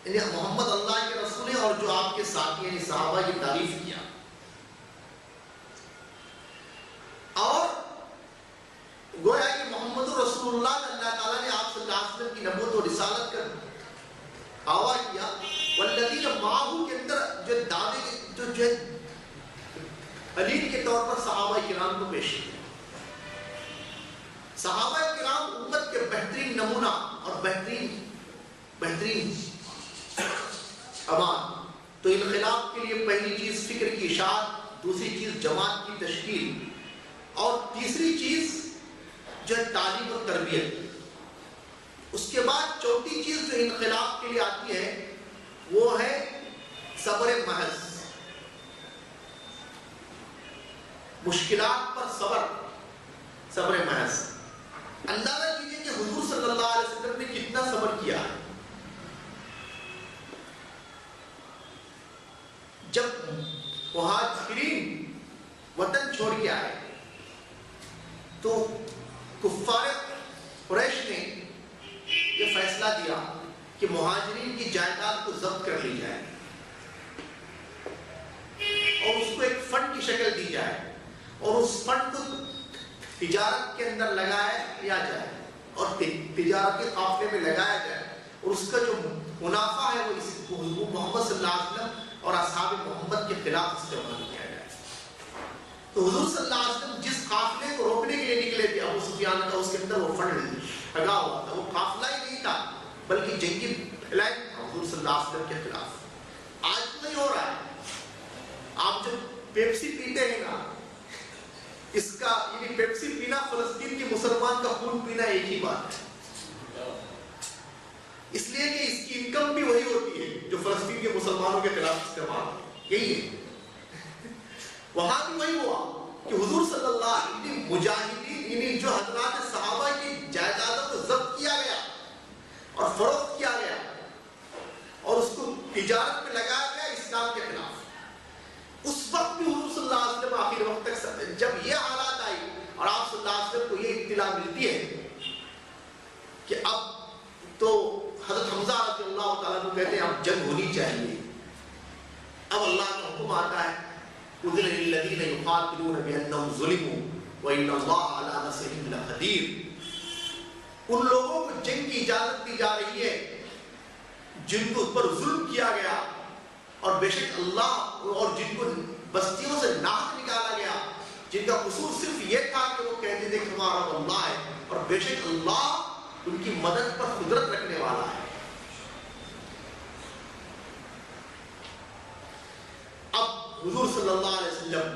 یعنی محمد اللہ کے رسول ہیں اور جو آپ کے ساتھی یعنی صحابہ کی تعریف کیا. اور گویا کہ محمد رسول اللہ اللہ تعالیٰ نے آپ صلی اللہ علیہ وسلم کی نبوت و رسالت کا دعویٰ کیا. والذین معہ کے اندر جو دعوے جو دلیل کے طور پر صحابہ کرام کو پیش کیا. صحابہ کرام امت کے بہترین نمونہ اور بہترین امان. تو انقلاب کے لیے پہلی چیز فکر کی اشاعت، دوسری چیز جماعت کی تشکیل، اور تیسری چیز جو ہے تعلیم اور تربیت. اس کے بعد چوتھی چیز جو انقلاب کے لیے آتی ہے وہ ہے صبر محض. مشکلات پر صبر محض. اندازہ کیجیے کہ حضور صلی اللہ علیہ وسلم نے کتنا صبر کیا ہے. جب مہاجرین وطن چھوڑ کے آئے تو کفار قریش نے یہ فیصلہ دیا کہ مہاجرین کی جائیداد کو ضبط کر لی جائے اور اس کو ایک فنڈ کی شکل دی جائے اور اس فنڈ کو تجارت کے اندر لگایا جائے اور تجارت کے قافلے میں لگایا جائے اور اس کا جو منافع ہے وہ حضور محمد صلی اللہ علیہ وسلم اور اصحاب محمد کے خلاف استعمال کیا جائے. تو حضور صلی اللہ علیہ وسلم جس قافلے کو روکنے کے لیے نکلے تھے ابو سفیان کا، اس کے اندر وہ فنڈ لگا ہوا تھا. وہ قافلہ ہی نہیں تھا بلکہ جنگی پھیلائی حضور صلی اللہ علیہ وسلم کے خلاف. آج نہیں ہو رہا ہے. آپ جب پیپسی پیتے ہیں نا، اس کا یعنی پیپسی پینا فلسطین کے مسلمان کا خون پینا ایک ہی بات ہے، اس لیے کہ اس کی انکم بھی وہی ہوتی ہے جو فلسطین کے مسلمانوں کے خلاف استعمال یہی ہے. وہاں بھی وہی ہوا کہ حضور صلی اللہ علیہ وسلم مجاہدین یعنی جو حضرات صحابہ کی جائیدادوں کو ضبط کیا گیا اور فروخت کیا گیا اور اس کو تجارت میں لگایا گیا اسلام کے خلاف. اس وقت بھی حضور صلی اللہ علیہ وسلم آخر وقت تک جب یہ حالات آئی اور آپ صلی اللہ علیہ وسلم کو یہ اطلاع ملتی ہے کہ اب تو حضرت حمزہ رضی اللہ تعالیٰ عنہ کہتے ہیں اب جنگ ہونی چاہیے. اب اللہ کا حکم آتا ہے اذن للذین یقاتلون بانہم ظلموا وان اللہ علی نصرہم لقدیر. ان لوگوں کو جنگ کی اجازت دی جا رہی ہے جن کو پر ظلم کیا گیا اور بے شک اللہ اور جن کو بستیوں سے ناحق نکالا گیا، جن کا قصور صرف یہ تھا کہ وہ کہتے تھے کہ ہمارا رب اللہ ہے اور بے شک اللہ ان کی مدد پر قدرت رکھنے والا ہے. اب حضور صلی اللہ علیہ وسلم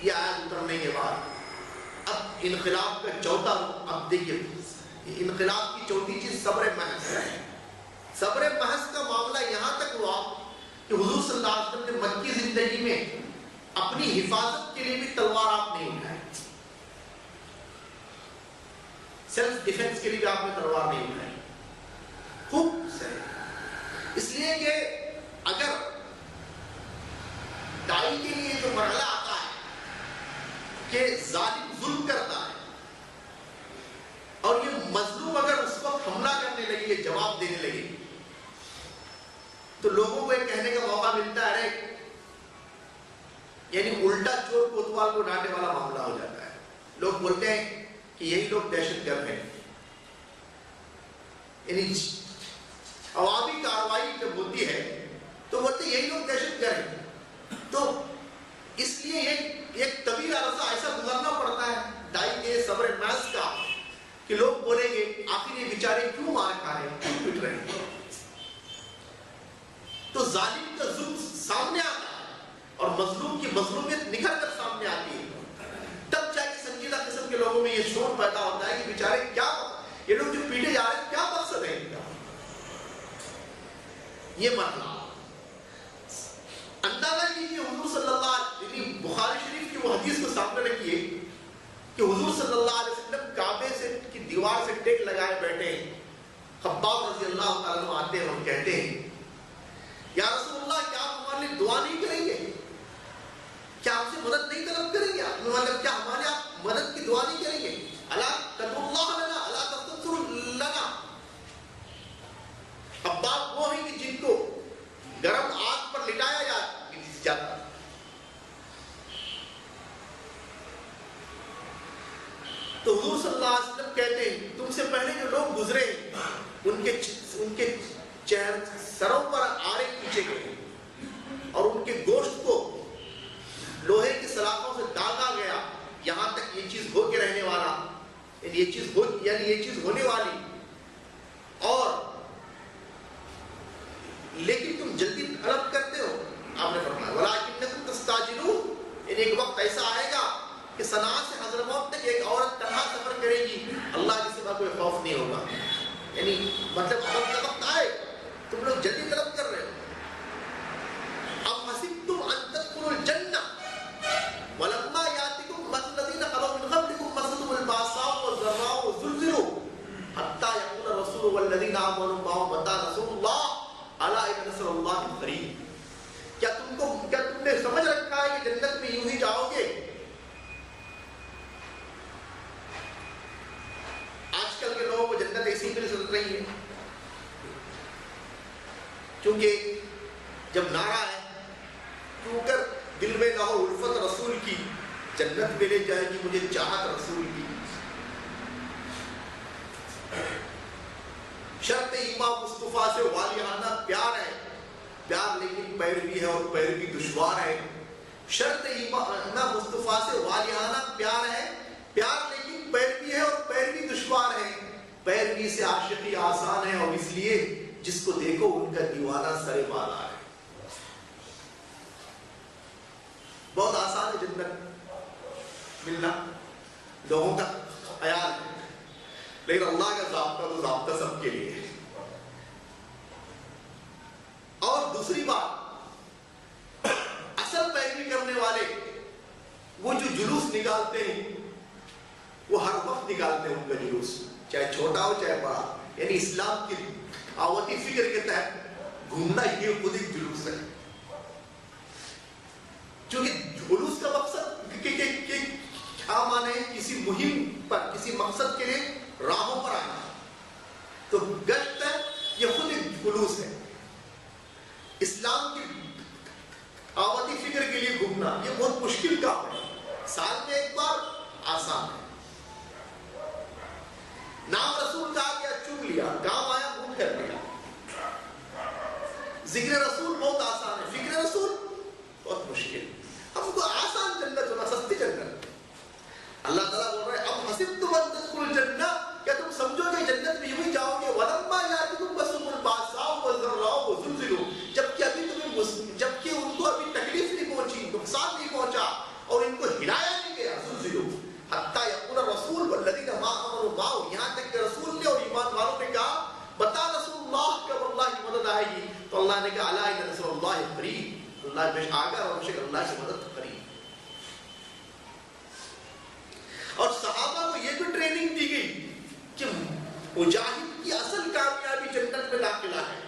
یہ آیت اترنے کے بعد اب انقلاب کا چوتھا، اب دیکھیے انقلاب کی چوتھی چیز صبر محض ہے. صبر محض کا معاملہ یہاں تک ہوا کہ حضور صلی اللہ علیہ وسلم نے مکی زندگی میں اپنی حفاظت کے لیے بھی تلوار آپ نہیں اٹھائی. سیلف ڈیفنس کے لیے بھی آپ نے تلوار نہیں اٹھائی. خوب صحیح، اس لیے کہ اگر دائی کے لیے جو مرحلہ آتا ہے کہ ظالم ظلم کرتا ہے اور یہ مظلوم اگر اس وقت حملہ کرنے لگے، جواب دینے لگے، تو لوگوں کو یہ کہنے کا موقع ملتا ہے یعنی الٹا چور کوتوال کو ڈانٹنے والا معاملہ ہو جاتا ہے. لوگ بولتے ہیں کہ یہی لوگ دہشت گرد ہیں. یعنی عوامی کارروائی جب ہوتی ہے تو بولتے ہیں یہی لوگ دہشت گرد ہیں. تو اس لیے ایک طویل عرصہ ایسا گزرنا پڑتا ہے دائی کے صبر محض کا کہ لوگ بولیں گے آخر یہ بیچارے کیوں مار کھا رہے ہیں، کیوں پٹ رہے ہیں. تو ظالم کا ظلم سامنے آتا ہے اور مظلوم کی مظلومیت نکھر کر سامنے آتی ہے. تب جا کے سنجیدہ قسم کے لوگوں میں یہ شور پیدا ہوتا ہے کہ بیچارے کیا یہ لوگ جو پیٹے جا رہے ہیں کیا مقصد ہے ان کا. یہ مرحلہ اندازہ کیجیے حضور صلی اللہ علیہ وسلم بخاری شریف کی وہ حدیث کو سامنے رکھیے کہ حضور صلی اللہ علیہ وسلم کعبے سے کی دیوار سے ٹیک لگائے بیٹھے ہیں. خباب رضی اللہ تعالیٰ عنہ آتے ہیں اور کہتے ہیں یا رسول اللہ کیا آپ ہمارے لیے دعا نہیں کریں گے، کیا آپ سے مدد نہیں طلب کریں گے، مطلب کیا ہمارے آپ مدد کی دعا نہیں کریں گے. الا تدعو اللہ لنا الا تنصر لنا. خباب وہ ہیں کہ جن کو گرم آگ پر لٹایا جاتا. تو حضور صلی اللہ علیہ وسلم کہتے ہیں تم سے پہلے جو لوگ گزرے ان کے سروں پر آرے کھینچے گئے اور ان کے گوشت کو لوہے کی سلاخوں سے داغا گیا یہاں تک یہ چیز ہو کے رہنے والا، یہ چیز ہونے والی. اور لیکن تم جلدی طلب کرتے ہو. آپ نے فرمایا وَلَٰكِنَّكُمْ تَسْتَعْجِلُونَ. یعنی ایک وقت ایسا آئے گا کہ صنعاء سے حضرموت تک ایک عورت تنہا سفر کرے گی، اللہ کے سوا کوئی خوف نہیں ہوگا. یعنی مطلب وقت آئے تم لوگ جلدی طلب کر رہے ہو. کیونکہ جب نعرہ ہے کیوں کر دل میں نہ ہو الفت رسول کی، جنت میں لے جائے گی مجھے چاہت رسول کی. شرط ایمان مصطفیٰ سے والیانہ پیار ہے، پیار لیکن پیروی ہے اور پیروی دشوار ہے. شرط ایمان مصطفیٰ سے والیانہ پیار ہے، پیار لیکن پیروی ہے اور پیروی دشوار ہے. پیروی سے عاشقی آسان ہے اور اس لیے جس کو دیکھو ان کا دیوانہ سرے بالا ہے. بہت آسان ہے جنت ملنا، لوگوں کا خیال ہے، لیکن اللہ کا ضابطہ تو ضابطہ سب کے لیے ہے. اور دوسری بات، اصل پیروی کرنے والے وہ جو جلوس نکالتے ہیں وہ ہر وقت نکالتے ہیں ان کا جلوس، چاہے چھوٹا ہو چاہے بڑا. یعنی اسلام کی آواتی فکر کے تحت گھومنا یہ خود ایک جلوس ہے. کیونکہ جلوس کا مقصد کیا مانے، کسی مہم پر کسی مقصد کے لیے راہوں پر آنا. تو گشت ہے یہ خود ایک جلوس ہے. اسلام کی آواتی فکر کے لیے گھومنا یہ بہت مشکل کام ہے، سال میں ایک بار آسان ہے. نام رسول کا آ گیا چن لیا، کام آیا گھوم کر لیا. ذکر رسول بہت آسان ہے، فکر رسول بہت مشکل. ہم کو آسان جنت ہونا، سستی جنت. اللہ تعالیٰ بول رہے ہیں اب حسبتم ان تدخلوا الجنہ، کیا تم سمجھو کہ جنت میں یوں ہی جاؤ گے؟ ولما یاتکم بأسهم البأساء والضراء وزلزلوا، جبکہ ان کو ابھی تکلیف نہیں پہنچی، نقصان نہیں پہنچا اور ان کو ہلایا نہیں گیا. زلزلوا حتی یقول الرسول والذین آمنوا معه، یہاں تک کہ رسول نے اور ایمان والوں نے کہا بتا رسول اللہ کب اللہ کی مدد آئے گی؟ تو اللہ نے کہا الا ان نصر اللہ قریب، اللہ بے شک آگاہ اور بے شک اللہ کی مدد قریب. اور صحابہ کو یہ بھی ٹریننگ دی گئی کہ مجاہد کی اصل کامیابی جنت میں داخلہ ہے،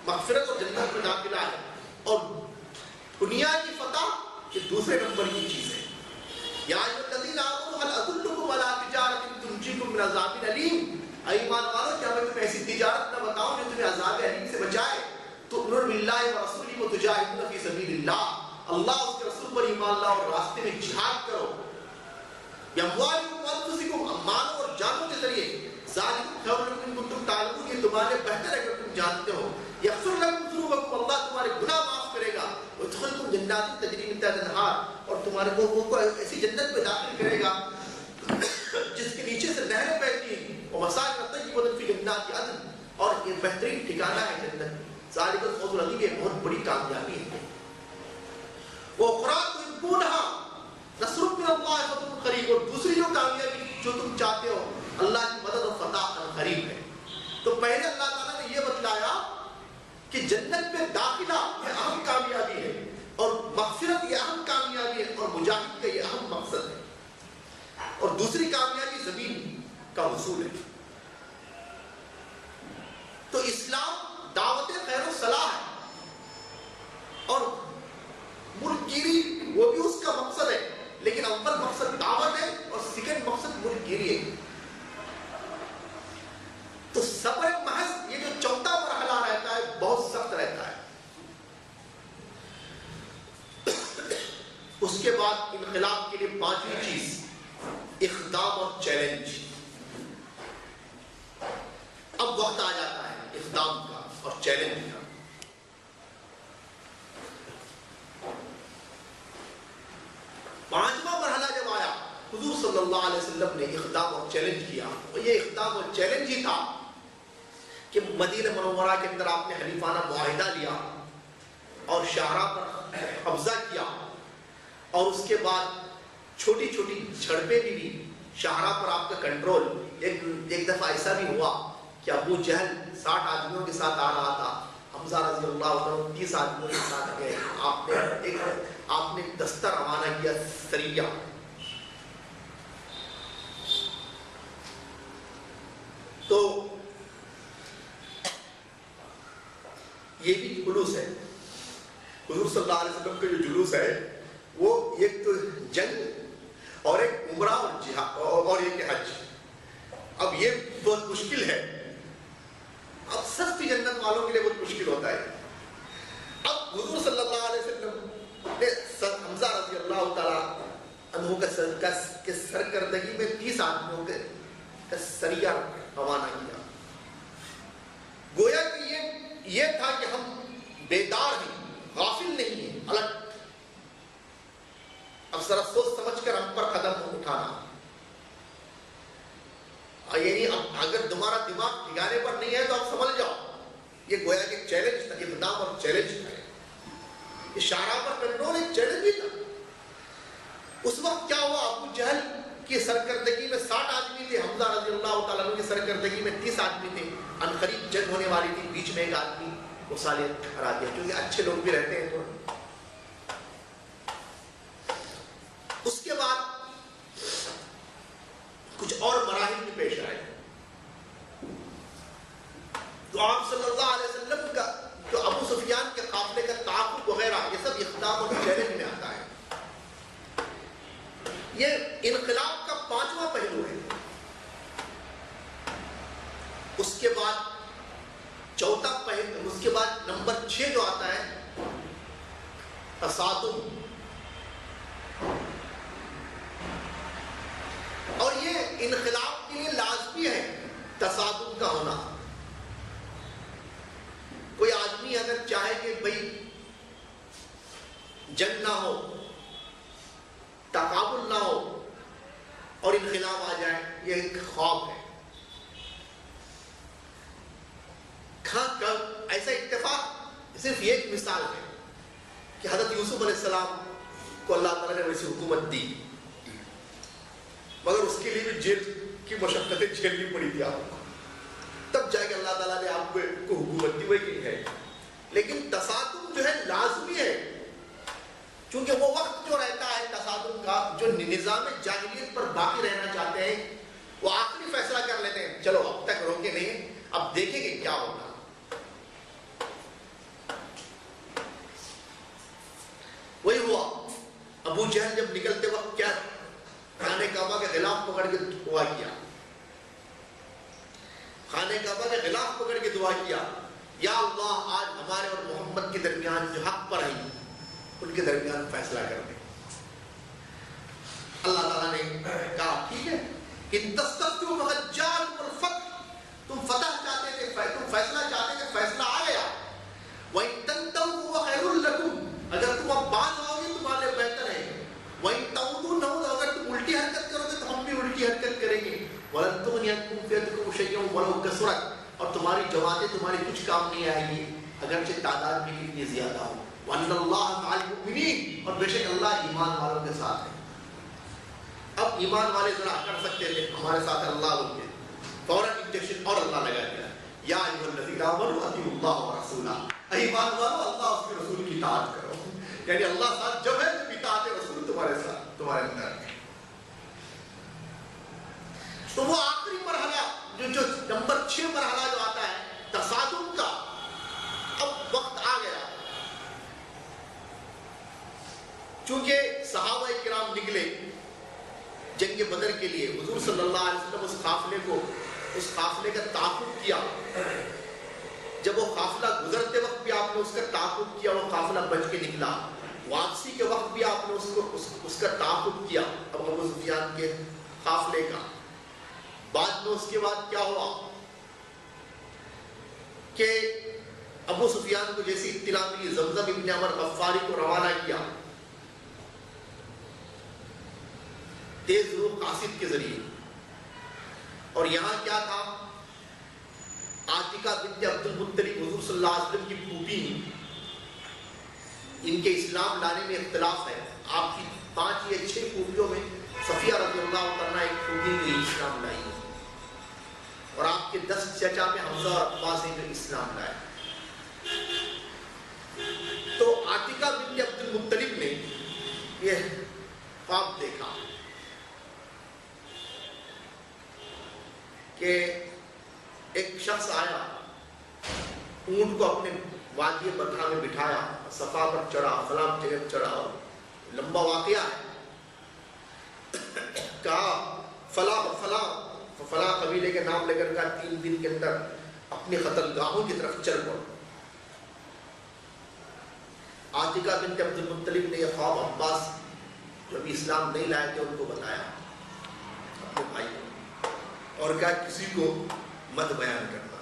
مغفرت اور جنت میں داخلہ ہے، اور دنیا کی فتح یہ دوسرے نمبر کی چیز ہے. یا ایھا الذین آمنوا هل ادلکم علی تجارۃ تنجیکم من عذاب الیم، ایمان والو کیا میں تمہیں ایسی تجارت نہ بتاؤں جو تمہیں عذاب الیم سے بچائے؟ تؤمنون باللہ ورسولہ وتجاہدون فی سبیل اللہ، اللہ اس کے رسول پر ایمان لاؤ اور راستے میں جہاد کرو. بِأَمْوَالِكُمْ وَأَنفُسِكُمْ، مالوں اور جانوں کے ذریعے. ذَلِكُمْ خَيْرٌ لَكُمْ إِن كُنتُمْ تَعْلَمُونَ، یہ تمہارے بہتر ہے اگر تم جانتے ہو. يَغْفِرْ لَكُمْ ذُنُوبَكُمْ، اللہ تمہارے گناہ معاف کرے گا. وَيُدْخِلْكُمْ جَنَّاتٍ تَجْرِی مِن تَحْتِھا الْأَنْہَارُ، اور تمہارے کو ایسی جنت میں داخل کرے گا جس کے نیچے سے نہریں بہتی ہیں. وَمَسَاكِنَ طَیِّبَةً فِی جَنَّاتِ عَدْنٍ، اور یہ بہترین ٹھکانہ ہے جنت. ذَلِکَ الْفَوْزُ الْعَظِیمُ، یہ بہت بڑی کامیابی ہے. وَأُخْرَىٰ تُحِبُّونَهَا نصر من اللہ فتح قریب، اور دوسری جو کامیابی جو تم چاہتے ہو اللہ کی مدد اور فتح قریب ہے. تو پہلے اللہ تعالیٰ نے یہ بتلایا کہ جنت میں داخلہ یہ اہم کامیابی ہے اور مغفرت یہ اہم کامیابی ہے اور مجاہد کا یہ اہم مقصد ہے، اور دوسری کامیابی زمین کا حصول ہے. تو اسلام دعوت خیر و صلاح ہے اور ملک گیری وہ بھی اس کا مقصد ہے، لیکن اول مقصد دعوت ہے اور سیکنڈ مقصد ملک گیری ہے. تو صبر محض یہ جو چوتھا مرحلہ رہتا ہے بہت سخت رہتا ہے. اس کے بعد انقلاب کے لیے پانچویں چیز اقدام اور چیلنج. اب وقت آ جاتا ہے اقدام کا اور چیلنج کا. پانچواں مرحلہ جب آیا حضور صلی اللہ علیہ وسلم نے اقدام اور چیلنج کیا، اور یہ اقدام اور چیلنج ہی تھا کہ مدینہ منورہ کے اندر آپ نے حلیفانہ معاہدہ لیا اور شاہراہ پر قبضہ کیا، اور اس کے بعد چھوٹی چھوٹی جھڑپیں بھی لی. شاہراہ پر آپ کا کنٹرول. ایک دفعہ ایسا بھی ہوا کہ ابو جہل 60 آدمیوں کے ساتھ آ رہا تھا، حمزہ رضی اللہ عنہ 30 آدمیوں کے ساتھ گئے. آپ نے دستہ روانہ کیا سریہ. تو یہ بھی جلوس ہے. حضور صلی اللہ علیہ وسلم کا جو جلوس ہے وہ ایک تو جنگ اور ایک عمرہ اور جہاد اور ایک حج. اب یہ بہت مشکل ہے. اب سستی جنت والوں کے لیے بہت مشکل ہوتا ہے. اب حضور صلی اللہ علیہ وسلم نے حمزہ رضی اللہ تعالیٰ عنہ کے سرکردگی میں 30 آدمیوں کے سریہ روانہ کیا. گویا کہ یہ تھا کہ ہم بیدار ہیں، غافل نہیں ہیں، الگ. اب ذرا سوچ سمجھ کر ہم پر قدم اٹھانا. یعنی اگر تمہارا دماغ ٹھکانے پر نہیں ہے تو آپ سمجھ جاؤ یہ گویا کہ چیلنج تھا، اقدام اور چیلنج تھا. یہ شاہراہ پر کنٹرول ایک چیلنج بھی تھا. اس وقت کیا ہوا؟ ابو جہل کی سرکردگی میں 60 آدمی تھے، حمزہ رضی اللہ تعالیٰ عنہ کی سرکردگی میں 30 آدمی تھے. ان قریب جنگ ہونے والی تھی، بیچ میں ایک آدمی کو صالح کرا دیا، کیونکہ اچھے لوگ بھی رہتے ہیں. تو اس کے بعد کچھ اور مراحل بھی پیش آئے. تو آپ صلی اللہ علیہ وسلم کا جو ابو سفیان کے قافلے کا تعاقب وغیرہ یہ سب اقدام اور چیلنج میں آتا ہے. یہ انقلاب کا 5واں پہلو ہے. اس کے بعد چوتھا پہلو، اس کے بعد نمبر 6 جو آتا ہے تصادم. اور یہ انقلاب کے لیے لازمی ہے تصادم کا ہونا. کوئی آدمی اگر چاہے کہ بھئی جنگ نہ ہو، تقابل نہ ہو اور انقلاب آ جائے، یہ ایک خواب ہے. ایسا اتفاق صرف یہ ایک مثال ہے کہ حضرت یوسف علیہ السلام کو اللہ تعالیٰ نے ویسی حکومت دی، مگر اس کے لیے بھی جیل کی مشقتیں جھیلنی پڑی تھی آپ کو. تب جا کے اللہ تعالیٰ نے آپ کو حکومت دی، وہی ہے. لیکن تصادم جو ہے لازمی ہے، چونکہ وہ وقت جو رہتا ہے تصادم کا، جو نظام جاہلیت پر باقی رہنا چاہتے ہیں وہ آخری فیصلہ کر لیتے ہیں چلو اب تک روکے نہیں، اب دیکھیں گے کیا ہوگا. وہی ہوا. ابو جہل جب نکلتے وقت کیا خانہ کعبہ کے غلاف پکڑ کے دعا کیا، خانہ کعبہ کے غلاف پکڑ کے دعا کیا، یا اللہ آج ہمارے اور محمد کے درمیان جو حق پر آئی ان کے درمیان فیصلہ کر دیں. اللہ تعالیٰ نے کہا ٹھیک ہے، ان تستفتوا فقد جاءکم الفتح، تم فتح چاہتے تھے، تم فیصلہ چاہتے تھے، فیصلہ آ گیا. وَإِن تَنْتَهُوا فَهُوَ خَيْرٌ لَكُمْ، اگر تم اب باز آؤ گے تمہارے لیے بہتر ہے. وَإِن تَعُودُوا، اگر تم الٹی حرکت کرو گے تو ہم بھی الٹی حرکت کریں گے. وَلَن تُغْنِيَ عَنكُمْ فِئَتُكُمْ شَيْئًا وَلَوْ كَثُرَتْ، اور تمہاری جماعتیں تمہاری کچھ کام نہیں آئیں گی اگرچہ تعداد میں کتنی زیادہ ہو. وَأَنَّ اللَّهَ مَعَ الْمُؤْمِنِينَ، اور بے شک اللہ ایمان والوں کے ساتھ ہے. اب ایمان والے ذرا کر سکتے تھے ہمارے ساتھ اللہ بولتے، فوراً انجیکشن اور اللہ لگا دیا، یا ایھا الذین آمنوا اطیعوا اللہ ورسولہ، ایمان والو اللہ اور اس کے رسول کی اطاعت کرو. یعنی اللہ ساتھ جب ہے تو اطاعت رسول تمہارے ساتھ، تمہارے اندر ہے. تو وہ آخری مرحلہ جو نمبر 6 مرحلہ جو آتا ہے تصادم کا، اب وقت آ گیا. چونکہ صحابہ کرام نکلے جنگ بدر کے لیے، حضور صلی اللہ علیہ وسلم اس قافلے کا تعاقب کیا. جب وہ قافلہ گزرتے وقت بھی آپ نے اس کا تعاقب کیا، وہ قافلہ بچ کے نکلا. واپسی کے وقت بھی آپ نے اس کا تعاقب کیا ابو سفیان کے قافلے کا. بعد میں اس کے بعد کیا ہوا کہ ابو سفیان کو جیسی اطلاع ملی، زمزم ابن عمر غفاری کو روانہ کیا تیز روح قاصد کے ذریعے. اور یہاں کیا تھا، عاتقہ بنت عبد المطلب حضور صلی اللہ علیہ وسلم کی پھوپھی، ان کے اسلام لانے میں اختلاف ہے. آپ کی 5 یا 6 پھوپھیوں میں صفیہ رضی اللہ عنہا ایک پھوپھی نے اسلام لائی، اور آپ کے 10 چچا میں حمزہ اور عباس نے جو اسلام لائے. تو عاتقہ بنت عبد المطلب نے یہ خواب دیکھا کہ ایک شخص آیا، اونٹ کو اپنے وادی بطحا میں بٹھایا، صفا پر چڑھا، فلاں جگہ چڑھا، اور لمبا واقعہ ہے. کہا فلاں قبیلے کے نام لے کر کہا 3 دن کے اندر اپنی قتل گاہوں کی طرف چل پڑو۔ عاتکہ بنت عبد المطلب نے یہ خواب عباس جو ابھی اسلام نہیں لائے تھے ان کو بتایا اپنے بھائی کو، اور کہا کسی کو مت بیان کرنا،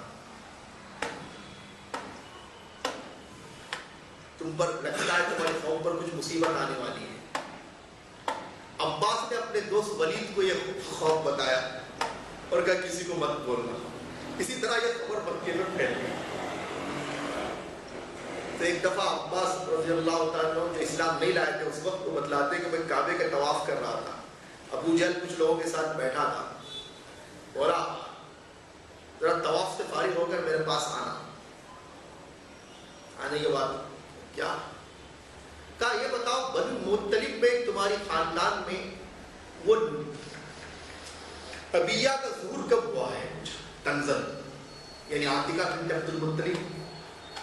تم پر لگتا ہے تمہارے قوم پر کچھ مصیبت آنے والی ہے۔ عباس نے اپنے دوست ولید کو یہ خواب بتایا اور کہا کسی کو مت بولنا۔ اسی طرح یہ خبر مکے میں پھیل گئی۔ تو ایک دفعہ عباس رضی اللہ تعالیٰ عنہ جو اسلام نہیں لائے تھے اس وقت کو بتلاتے کہ میں کعبے کا طواف کر رہا تھا، ابو جہل کچھ لوگوں کے ساتھ بیٹھا تھا، بولا ذرا طواف سے فارغ ہو کر میرے پاس آنا۔ آنے کے بعد کیا کہا یہ بتاؤ بنو مطلب میں تمہاری خاندان میں وہ طبیعہ کا ظہور کب ہوا ہے؟ تنزل یعنی عاتکہ بنت عبد المطلب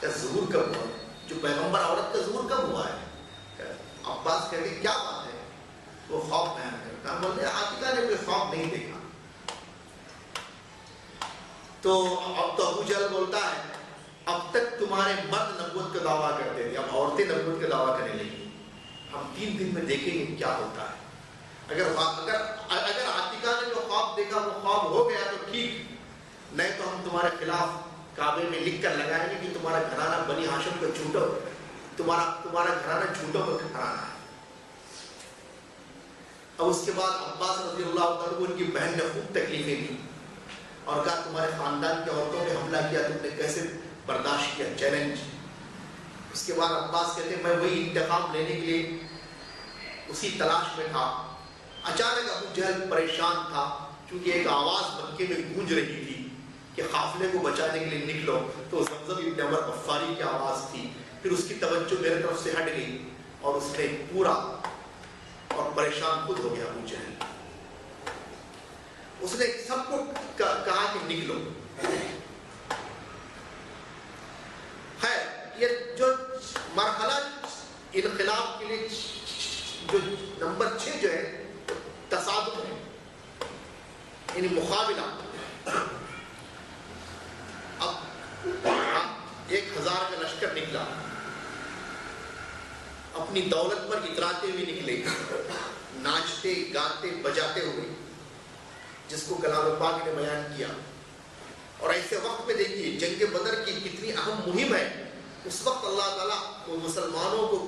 کا ظہور کب ہوا ہے؟ جو پیغمبر عورت کا ظہور کب ہوا ہے؟ عباس کہتے کیا بات ہے؟ وہ خواب بیان کرتا ہے، بولتے عاتکہ نے کوئی خواب نہیں دیکھا۔ تو اب تو ابو جہل بولتا ہے اب تک تمہارے مرد نبوت کا دعویٰ کرتے تھے، اب عورتیں نبوت کا دعویٰ کرنے لگی، ہم 3 دن میں دیکھیں گے کیا ہوتا ہے۔ اگر عاتکہ نے جو خواب دیکھا وہ خواب ہو گیا تو ٹھیک، نہیں تو ہم تمہارے خلاف کعبے میں لکھ کر لگائیں گے کہ تمہارا گھرانہ بنی ہاشم کا جھوٹا، تمہارا گھرانہ جھوٹوں کا گھرانہ ہے۔ اب اس کے بعد عباس رضی اللہ عنہ ان کی بہن نے خوب تکلیفیں دی اور کہا تمہارے خاندان کی عورتوں نے حملہ کیا، تم نے کیسے برداشت کیا؟ چیلنج۔ اس کے بعد عباس کہتے ہیں میں وہی انتقام لینے کے لیے اسی تلاش میں تھا، اچانک ابو جہل پریشان تھا کیونکہ ایک آواز مکے میں گونج رہی تھی کہ قافلے کو بچانے کے لیے نکلو، تو زمزم ابن عمر غفاری کی آواز تھی۔ پھر اس کی توجہ میرے طرف سے ہٹ گئی اور اس نے پورا اور پریشان خود ہو گیا ابو جہل۔ اس نے سب کو کہا کہ نکلو۔ خیر یہ جو مرحلہ انقلاب کے لیے جو نمبر 6 جو ہے تصادم ہے، یعنی مقابلہ۔ اب 1000 کا لشکر نکلا، اپنی دولت پر اتراتے ہوئے نکلے، ناچتے گاتے بجاتے ہوئے، جس کو کلام پاک نے بیان کیا۔ اور ایسے وقت میں دیکھیے جنگ بدر کی کتنی اہم مہم ہے، اس وقت اللہ تعالیٰ وہ مسلمانوں کو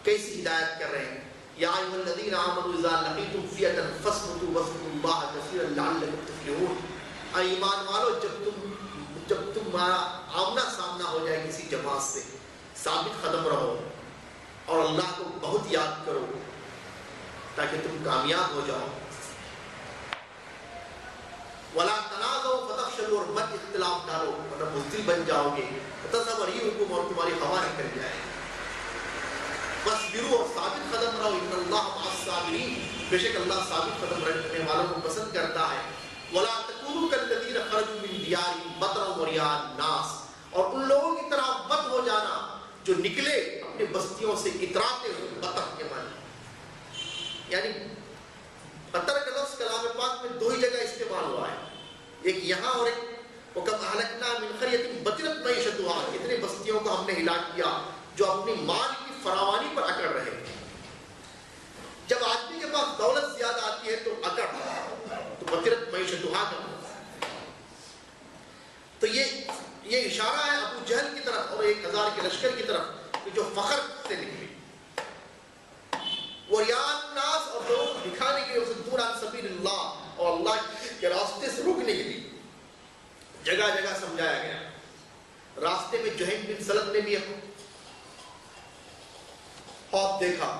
کیسی ہدایت کر رہے ہیں۔ یا ایھا الذین آمنوا اذا لقیتم فئۃ فاثبتوا واذکروا اللہ کثیرا لعلکم تفلحون۔ اے ایمان والو جب تمہارا آمنا سامنا ہو جائے کسی جماعت سے، ثابت قدم رہو اور اللہ کو بہت یاد کرو تاکہ تم کامیاب ہو جاؤ۔ وَلَا تَنَازَعُوا فَتَفْشَلُوا، اور مت اختلاف ڈالو ورنہ بزدل بن جاؤ گے۔ وَتَذْهَبَ رِيحُكُمْ، اور تمہاری ہوا نکل جائے۔ وَاصْبِرُوا، اور ثابت قدم رہو۔ إِنَّ اللَّهَ مَعَ الصَّابِرِينَ، بے شک اللہ ثابت قدم رہنے والوں کو پسند کرتا ہے۔ وَلَا تَكُونُوا كَالَّذِينَ خَرَجُوا مِنْ دِيَارِهِمْ بَطْرًا وَرِئَاءَ النَّاسِ، اور ان لوگوں کی طرح مت ہو جانا جو نکلے اپنی بستیوں سے اتراتے ہوئے۔ بطر کے معنی یعنی بطر کا لفظ کلام پاک میں 2 ہی جگہ استعمال ہوا ہے، ایک یہاں اور ایک وَكَمْ أَهْلَكْنَا مِنْ قَرْيَةٍ بَطِرَتْ مَعِيشَتُهَا، کتنے بستیوں کو ہم نے ہلاک کیا جو اپنی مال کی فراوانی پر اکڑ رہے۔ جب آدمی کے پاس دولت زیادہ آتی ہے تو اکڑ، تو بطرت معیشتها کا تو یہ اشارہ ہے ابو جہل کی طرف اور 1000 کے لشکر کی طرف کہ جو فخر سے نکلی، وَرِئَاءَ النَّاسِ، اور لوگوں کو دکھانے کے لیے، وَصُدُّونَ عَن سَبِيلِ اللَّهِ، اور اللہ کے راستے سے روکنے کے لیے جگہ جگہ سمجھایا گیا۔ راستے میں جہین بن سلم نے بھی خواب دیکھا،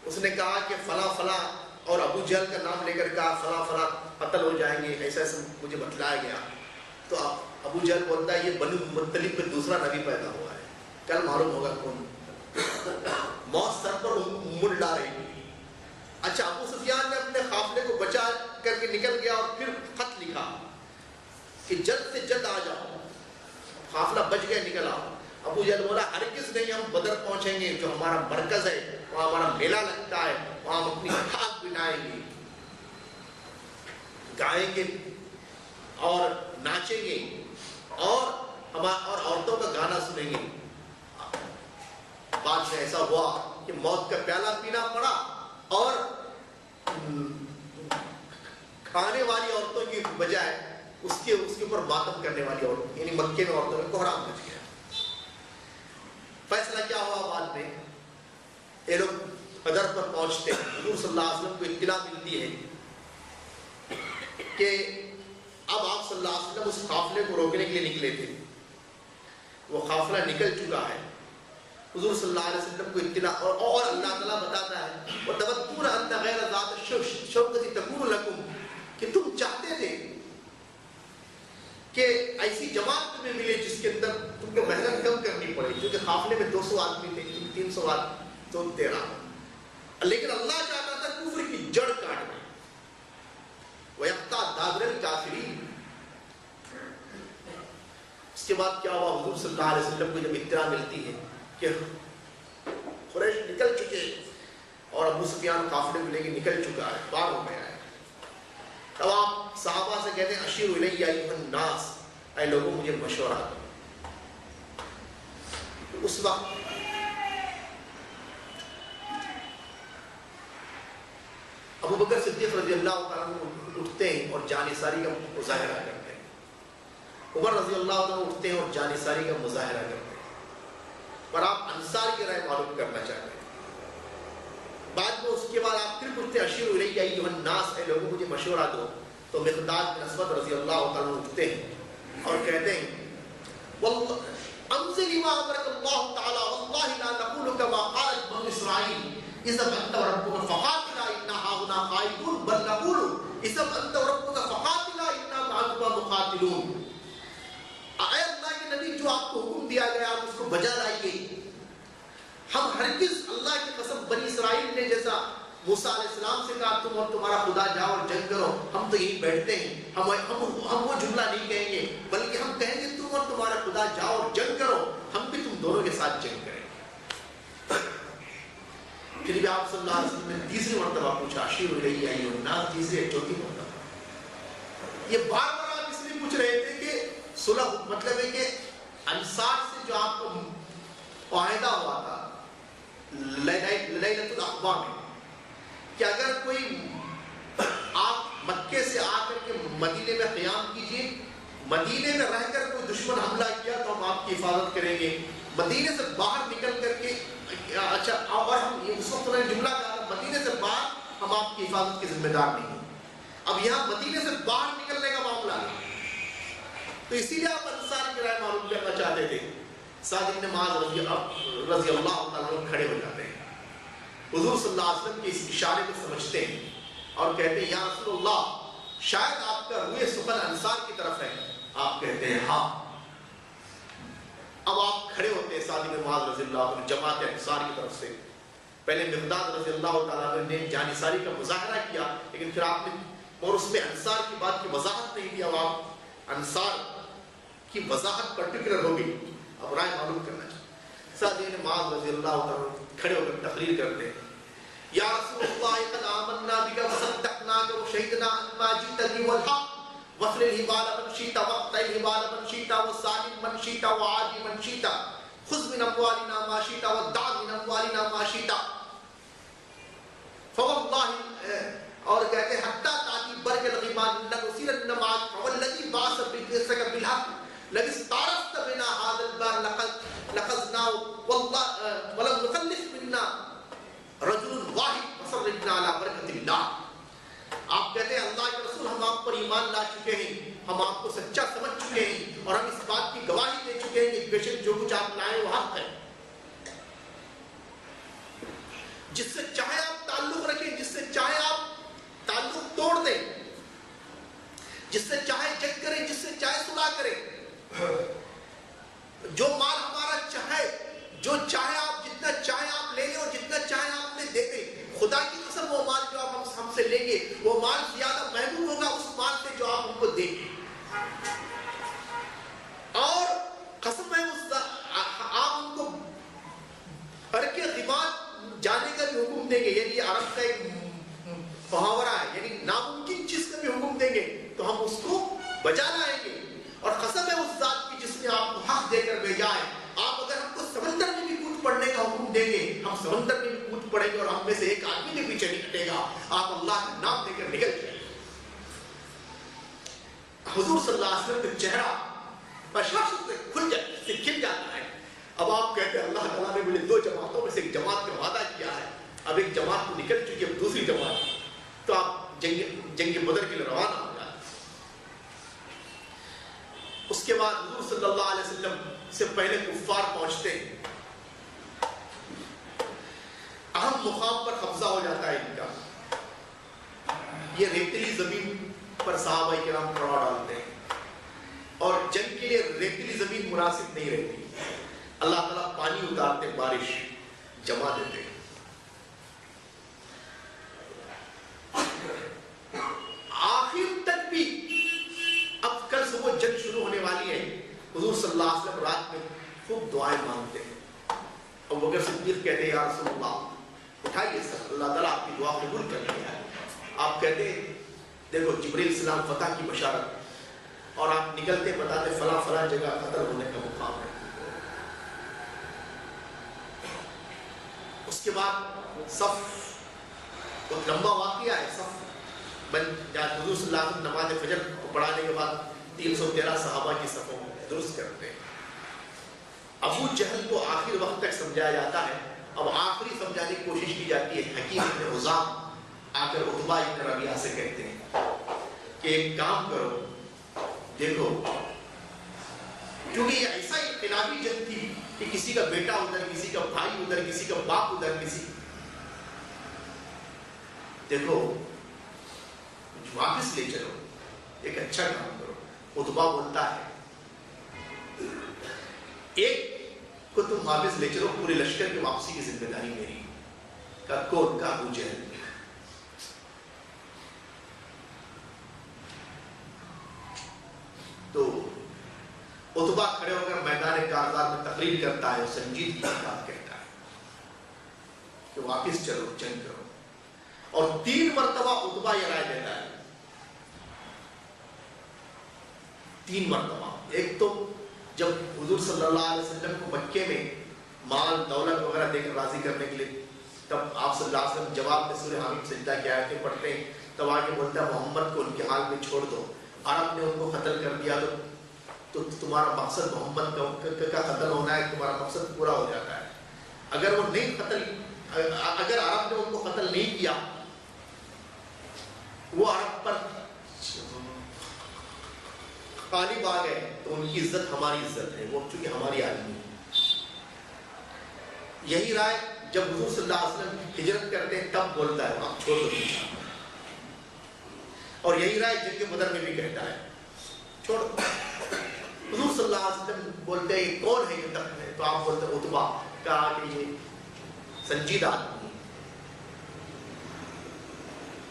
اس نے کہا کہ فلاں فلاں، اور ابو جہل کا نام لے کر کہا فلاں فلاں قتل ہو جائیں گے، ایسا ایسا مجھے بتلایا گیا۔ تو ابو جہل بولتا ہے یہ بنو مطلب میں دوسرا نبی پیدا ہوا ہے، کل معلوم ہوگا کون۔ موت سر پر منڈا رہی۔ اچھا ابو سفیان نے اپنے قافلے کو بچا کر کے نکل گیا اور پھر خط لکھا کہ جلد سے جلد آ جاؤ، قافلہ بچ گیا، نکل آؤ۔ ابو جہل بولا ہرگز نہیں، ہم بدر پہنچیں گے جو ہمارا مرکز ہے، وہاں ہمارا میلہ لگتا ہے، وہاں ہم اپنی خاک بنائیں گے، گائیں گے اور ناچیں گے، اور عورتوں کا گانا سنیں گے. بعد میں ایسا ہوا کہ موت کا پیالہ پینا پڑا اور کھانے والی عورتوں کی بجائے اس کے اوپر ماتم کرنے والی عورتوں، یعنی مکے میں عورتوں میں کوہرام مچ گیا. فیصلہ کیا ہوا؟ بعد میں یہ لوگ بدر پر پہنچتے ہیں. حضور صلی اللہ علیہ وسلم کو اطلاع ملتی ہے کہ اب آپ صلی اللہ علیہ وسلم اس قافلے کو روکنے کے لیے نکلے تھے. وہ قافلہ نکل چکا ہے. حضور صلی اللہ علیہ وسلم کو اطلاع اور اللہ تعالیٰ بتاتا ہے وَتَوَدُّونَ أَنَّ غَيْرَ ذَاتِ الشَّوْكَةِ تَكُونُ لَكُمْ، کہ تم چاہتے تھے کہ ایسی جماعت تمہیں ملے جس کے اندر تم کو محنت کم کرنی پڑے، کیونکہ قافلے میں 200 آدمی تھے، 300 آدمی تو 13. لیکن اللہ چاہتا تھا کفر کی جڑ کاٹنے. وَيَقْطَعَ دَابِرَ الْكَافِرِينَ. اس کے بعد کیا ہوا؟ حضور صلی اللہ علیہ وسلم کو جب اطلاع ملتی ہے کہ قریش نکل چکے اور ابو سفیان قافلے میں لے کے نکل چکا ہے، پار ہو گیا ہے، تب آپ صحابہ سے کہتے ہیں اشیروا الی ایھا الناس، اے لوگوں مجھے مشورہ دو. اس وقت ابو بکر صدیق رضی اللہ تعالیٰ عنہ اٹھتے ہیں اور جانثاری کا مظاہرہ کرتے ہیں. عمر رضی اللہ عنہ اٹھتے ہیں اور جانثاری کا مظاہرہ کرتے ہیں. پر آپ انصار کی رائے معلوم کرنا چاہتے ہیں. بعد میں اس کے بعد آپ پھر پوچھتے ہیں اشیروا الی ایھا الناس، اے لوگوں مجھے مشورہ دو. تو مقداد بن اسود رضی اللہ تعالیٰ عنہ اٹھتے ہیں اور کہتے ہیں انزل ما امرک اللہ تعالی واللہ لا نقول کما قالت بنو اسرائیل اذهب انت وربك فقاتلا انا هاهنا قاعدون بل نقول اذهب انت وربك فقاتلا انا معكما مقاتلون. اے اللہ کے نبی، جو آپ کو حکم دیا گیا آپ اس کو بجا لائیے. ہم ہرگز اللہ کی قسم بنی اسرائیل نے جیسا موسیٰ علیہ السلام سے کہا تم اور تمہارا خدا جاؤ اور جنگ کرو، ہم تو یہیں بیٹھتے ہیں، ہم وہ جملہ نہیں کہیں گے، بلکہ ہم کہیں گے تم اور تمہارا خدا جاؤ اور جنگ کرو، ہم بھی تم دونوں کے ساتھ جنگ کریں گے. پھر بھی آپ صلی اللہ علیہ وسلم نے تیسری مرتبہ پوچھا اشیروا الی ایھا الناس، تیسری چوتھی مرتبہ. یہ بار بار آپ اس لیے پوچھ رہے تھے کہ صلح مطلب ہے کہ انصار سے جو آپ کو معاہدہ ہوا تھا لیلۃ الاقبہ میں کہ اگر کوئی آپ مکے سے آ کر کے مدینے میں قیام کیجیے، مدینے میں رہ کر کوئی دشمن حملہ کیا تو ہم آپ کی حفاظت کریں گے. مدینے سے باہر نکل کر کے اچھا، اور ہم اس وقت میں جملہ کہا مدینے سے باہر ہم آپ کی حفاظت کے ذمہ دار نہیں ہیں. اب یہاں مدینے سے باہر نکلنے کا معاملہ ہے، تو اسی لیے آپ انصار کی رائے معلوم کرنا چاہتے تھے. سعد بن معاذ رضی اللہ تعالیٰ عنہ کھڑے ہو جاتے ہیں، حضور صلی اللہ علیہ وسلم کے اس اشارے کو سمجھتے ہیں اور کہتے ہیں یا رسول اللہ، شاید آپ کا روئے سخن انصار کی طرف ہے. آپ کہتے ہیں ہاں. اب آپ کھڑے ہوتے ہیں سعد بن معاذ رضی اللہ عنہ جماعت انصار کی طرف سے. پہلے مقداد رضی اللہ تعالیٰ عنہ نے جانثاری کا مظاہرہ کیا، لیکن پھر آپ نے اور اس میں انصار کی بات کی وضاحت نہیں دی. اب آپ انصار کی وضاحت پرٹیکولر ہو گئی، اب رائے معلوم کرنا چاہیے. سعد بن معاذ رضی اللہ تعالیٰ کھڑے ہو کر تقریر کرتے ہیں یا رسول اللہ قد آمنا بک وصدقناک وشہدنا ان ما جئت به والحق وصل الحبال من شئت واقطع الحبال من شئت وسالم من شئت وعادي من شئت خذ من اموالنا ما شئت ودع من اموالنا ما شئت فوالله اور کہتے ہیں حتی تاتی برق الغیمان لنسیرن معك فوالذی بعث بک بالحق لئن استعرضت بنا هذا البار لخذناه والله ولم نخلف منا رجل واحد فصرفنا على برکت اللہ. آپ کہتے ہیں اللہ کے رسول ہم آپ پر ایمان لا چکے ہیں، ہم آپ کو سچا سمجھ چکے ہیں اور ہم اس بات کی گواہی دے چکے ہیں کہ بے شک جو کچھ آپ لائے وہ حق ہے. جس سے چاہے آپ تعلق رکھیں، جس سے چاہے آپ تعلق توڑ دیں، جس سے چاہے جنگ کریں، جس سے چاہے صلح کریں، جو مال ہمارا چاہے، جو چاہے آپ جتنا چاہے آپ لے لیں اور جتنا چاہے آپ نے دے دیں. خدا کی قسم وہ مال جو آپ ہم سے لیں گے وہ مال زیادہ محبوب ہوگا اس مال سے جو آپ ہم کو دیں گے. اور قسم ہے آپ ہم کو ہر کے غیبات جانے کا بھی حکم دیں گے، یعنی عرب کا ایک محاورہ ہے، یعنی ناممکن چیز کا بھی حکم دیں گے تو ہم اس کو بجا لائیں گے. اور قسم ہے اس ذات کی دیں گے ہم سمندر میں بھی کود پڑیں گے اور ہم میں سے ایک آدمی کے پیچھے نہیں ہٹے گا, آپ اللہ کا نام لے کر نکل جائیں. حضور صلی اللہ علیہ وسلم کا چہرہ بشاشت سے کھل جاتا ہے. اب آپ کہتے ہیں اللہ تعالیٰ نے مجھے 2 جماعتوں میں سے ایک جماعت کا وعدہ کیا ہے, اب ایک جماعت تو نکل چکی ہے, اب دوسری جماعت, تو آپ جنگ بدر کے لیے روانہ ہو جاتے. اس کے بعد حضور صلی اللہ علیہ وسلم سے پہلے کفار پہنچتے ہیں, اہم مقام پر قبضہ ہو جاتا ہے ان کا. یہ ریتیلی زمین پر صحابہ کرام کھڑا ڈالتے ہیں اور جنگ کے لیے ریتیلی زمین مناسب نہیں رہتی. اللہ تعالیٰ پانی اتارتے, بارش جما دیتے. آخر تک بھی اب کل صبح جنگ شروع ہونے والی ہے, حضور صلی اللہ علیہ وسلم رات میں خوب دعائیں مانگتے ہیں. ابو بکر صدیق کہتے ہیں یا رسول اللہ اٹھائیے سر, اللہ تعالیٰ آپ کی دعا قبول کر لیا ہے. آپ کہتے ہیں دیکھو جبریل السلام فتح کی بشارت, اور آپ نکلتے بتاتے فلاں فلاں جگہ قتل ہونے کا مقام ہے. اس کے بعد صف بہت لمبا واقعہ ہے. صف حضور صلی اللہ علیہ وسلم نماز فجر کو پڑھانے کے بعد 313 صحابہ کی صفوں درست کرتے ہیں. ابو جہل کو آخر وقت تک سمجھایا جاتا ہے. اب آخری سمجھانے کی کوشش کی جاتی ہے. حکیم ابن حزام آ کر عتبہ ابن ربیعہ سے کہتے ہیں کہ ایک کام کرو, دیکھو کیونکہ یہ ایسا انقلابی جنگ تھی کہ کسی کا بیٹا ادھر, کسی کا بھائی ادھر, کسی کا باپ ادھر, کسی, دیکھو واپس لے چلو, ایک اچھا کام کرو. عتبہ بولتا ہے ایک کو تم واپس لے چلو, پورے لشکر کی واپسی کی ذمہ داری میری. کا کون؟ کا ابو جہل. تو عتبہ کھڑے ہو کر میدان کارزار میں تقریر کرتا ہے اور سنجیدگی کی بات کہتا ہے کہ واپس چلو, جنگ کرو. اور 3 مرتبہ عتبہ یہ رائے دیتا ہے, 3 مرتبہ. ایک تو جب حضور صلی اللہ علیہ وسلم کو مکے میں مال دولت وغیرہ دے کر راضی کرنے کے لیے, تب آپ صلی اللہ علیہ وسلم جواب میں سورہ حمیم سجدہ کی آیتیں پڑھتے ہیں. تب آگے بولتا ہے محمد کو ان کے حال میں چھوڑ دو, عرب نے ان کو قتل کر دیا تو تمہارا مقصد محمد کا قتل ہونا ہے, تمہارا مقصد پورا ہو جاتا ہے. اگر وہ نہیں قتل, اگر عرب نے ان کو قتل نہیں کیا, وہ عرب پر غالب آ گئے, تو ان کی عزت ہماری عزت ہے, وہ چونکہ ہماری آدمی ہے. یہی رائے جب حضور صلی اللہ علیہ وسلم ہجرت کرتے ہیں تب بولتا ہے آپ چھوڑ دو. اور یہی رائے جنگ بدر میں بھی کہتا ہے چھوڑ دو. حضور صلی اللہ علیہ وسلم بولتے ہیں کون ہے یہ تخت ہے, تو آپ بولتے ہیں عتبہ. کہا کہ یہ سنجیدہ آدمی.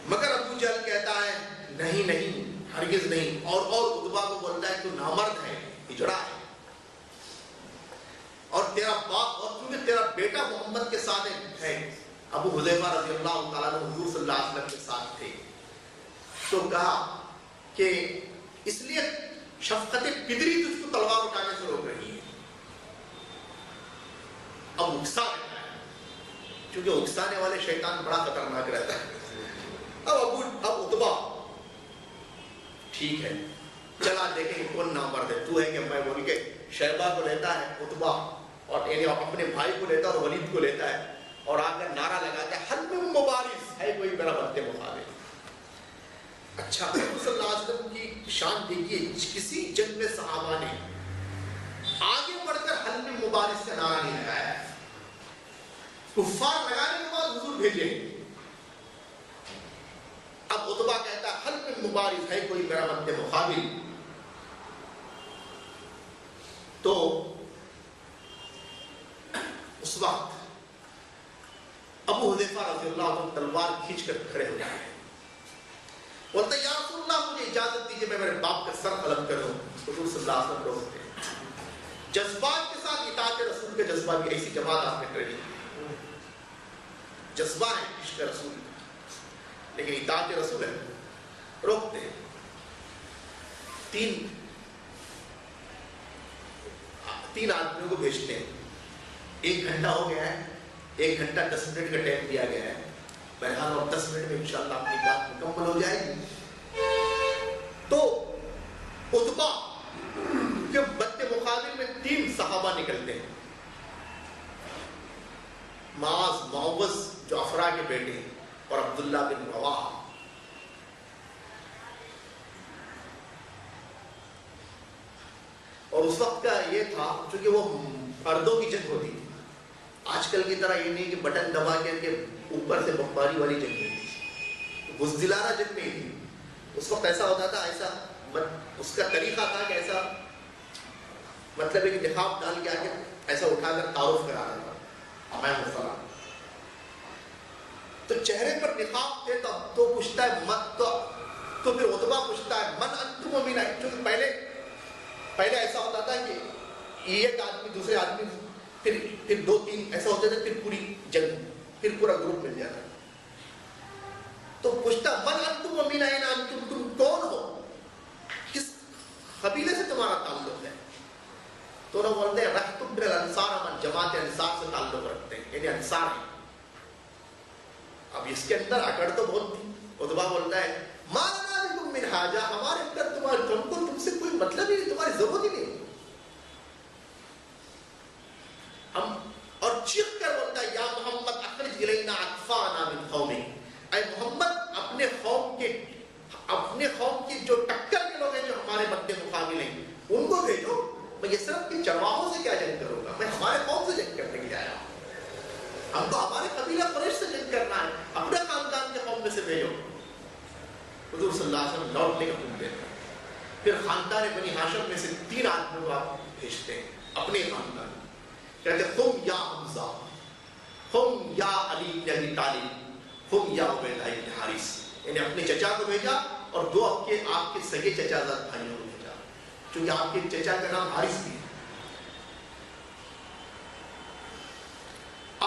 مگر ابو جہل کہتا ہے نہیں نہیں, ہرگز نہیں. اور عتبہ کو بولتا ہے تو نامرد ہے, ہجڑا ہے, اور تیرا باپ اور کیونکہ تیرا بیٹا محمد کے ساتھ ہے. ابو حذیفہ رضی اللہ تعالیٰ عنہ حضور صلی اللہ علیہ وسلم کے ساتھ تھے. تو کہا کہ اس لیے شفقت پدری تجھ کو تلوار اٹھانے سے روک رہی ہے. اب اکسا رہتا ہے, کیونکہ اکسانے والے شیطان بڑا خطرناک رہتا ہے. اب عتبہ ٹھیک ہے چلا دیکھیں کون نامرد ہے, تو ہے کہ میں, بول کے شیبہ کو لیتا ہے عتبہ, اور یعنی اپنے بھائی کو لیتا ہے اور ولید کو لیتا ہے, اور آ کر نعرہ لگاتا ہے حل میں مبارز ہے کوئی میرا بنتے مخالف. اچھا حضور صلی اللہ علیہ وسلم کی شان دیکھیے, کسی جنگ میں صحابہ نے آگے بڑھ کر حل میں مبارز کا نعرہ نہیں لگایا. کفار لگانے کے بعد حضور بھیجے. اب عتبہ کہتا ہے حل میں مبارز ہے کوئی میرا بنتے مقابل. تو اس وقت ابو حذیفہ رضی اللہ عنہ تلوار کھینچ کر کھڑے ہو جائے, بولتا ہے یا رسول اللہ مجھے اجازت دیجیے میں میرے باپ کا سر قلم کر دوں. حضور صلی اللہ علیہ وسلم روکتے ہیں. جذبات کے ساتھ اطاعت رسول کا جذبہ بھی, ایسی جماعت آپ نے کری, جذبہ ہے عشق رسول لیکن اطاعت رسول ہے, روکتے ہیں. 3 آدمیوں کو بھیجتے ہیں. 1 گھنٹہ ہو گیا ہے, 1 گھنٹہ 10 منٹ کا ٹائم دیا گیا ہے، بہرحال اور 10 منٹ میں انشاءاللہ اپنی بات مکمل ہو جائے گی۔ تو عتبہ کے مد مقابل میں 3 صحابہ نکلتے ہیں، معاذ، معوذ جو افرا کے بیٹے ہیں، اور عبداللہ بن رواحہ۔ اور اس وقت کا یہ تھا چونکہ وہ مردوں کی جنگ ہوتی تھی، آج کل کی طرح یہ نہیں کہ بٹن دبا کے اوپر سے بمباری والی جنگ نہیں تھی، بزدلانہ جنگ نہیں تھی۔ اس وقت ایسا ہوتا تھا، ایسا اس کا طریقہ تھا کہ ایسا مطلب ہے کہ نقاب ڈال کے آگے ایسا اٹھا کر تعارف کرا رہا تھا امام السلام، تو چہرے پر نقاب تھے، تو پوچھتا ہے مت، تو پھر عتبہ پوچھتا ہے من انتم ومن، چونکہ پہلے ایسا ہوتا تھا کہ ایک آدمی دوسرے آدمی پھر 2-3 ایسا ہوتے تھے، پھر پوری جنگ، پھر پورا گروپ مل جاتا، تو پوچھتا من انتم ومن این انتم، تم کون ہو، کس قبیلے سے تمہارا تعلق ہے؟ تو انہوں بولتے ہیں رحتم بن الانصار، ہم جماعت انصار سے تعلق رکھتے ہیں، یعنی انصار ہیں۔ اب اس کے اندر اکڑ تو بہت تھی، عتبہ بولتا ہے ما لنا بکم من حاجہ، ہمارے اندر تم سے کوئی مطلب ہی نہیں، تمہاری ضرورت ہی نہیں ہم، اور چیخ کر بولتا ہے یا محمد اخرج الینا اطفانا من قومک، اے محمد اپنے قوم کی جو ٹکر کے لوگ ہیں، جو ہمارے مد مقابل ہیں، ان کو بھیجو، میں یہ صرف کے چرواہوں سے کیا جنگ کروں گا، میں ہمارے قوم سے جنگ کرنے کے لیے آیا ہوں، ہم تو ہمارے قبیلہ قریش سے جنگ کرنا ہے، اپنے خاندان کے قوم میں سے بھیجو۔ حضور صلی اللہ علیہ وسلم لوٹنے کا حکم دیتے ہیں، پھر خاندان بنی ہاشم میں سے 3 آدمیوں کو آپ بھیجتے ہیں اپنے خاندان، کہتے ہیں قم یا حمزہ، قم یا علی بن ابی طالب، قم یا عبیدہ بن حارث، یعنی اپنے چچا کو بھیجا اور 2 آپ کے سگے چچا زاد بھائیوں کو بھیجا، چونکہ آپ کے چچا کا نام حارث بھی ہے۔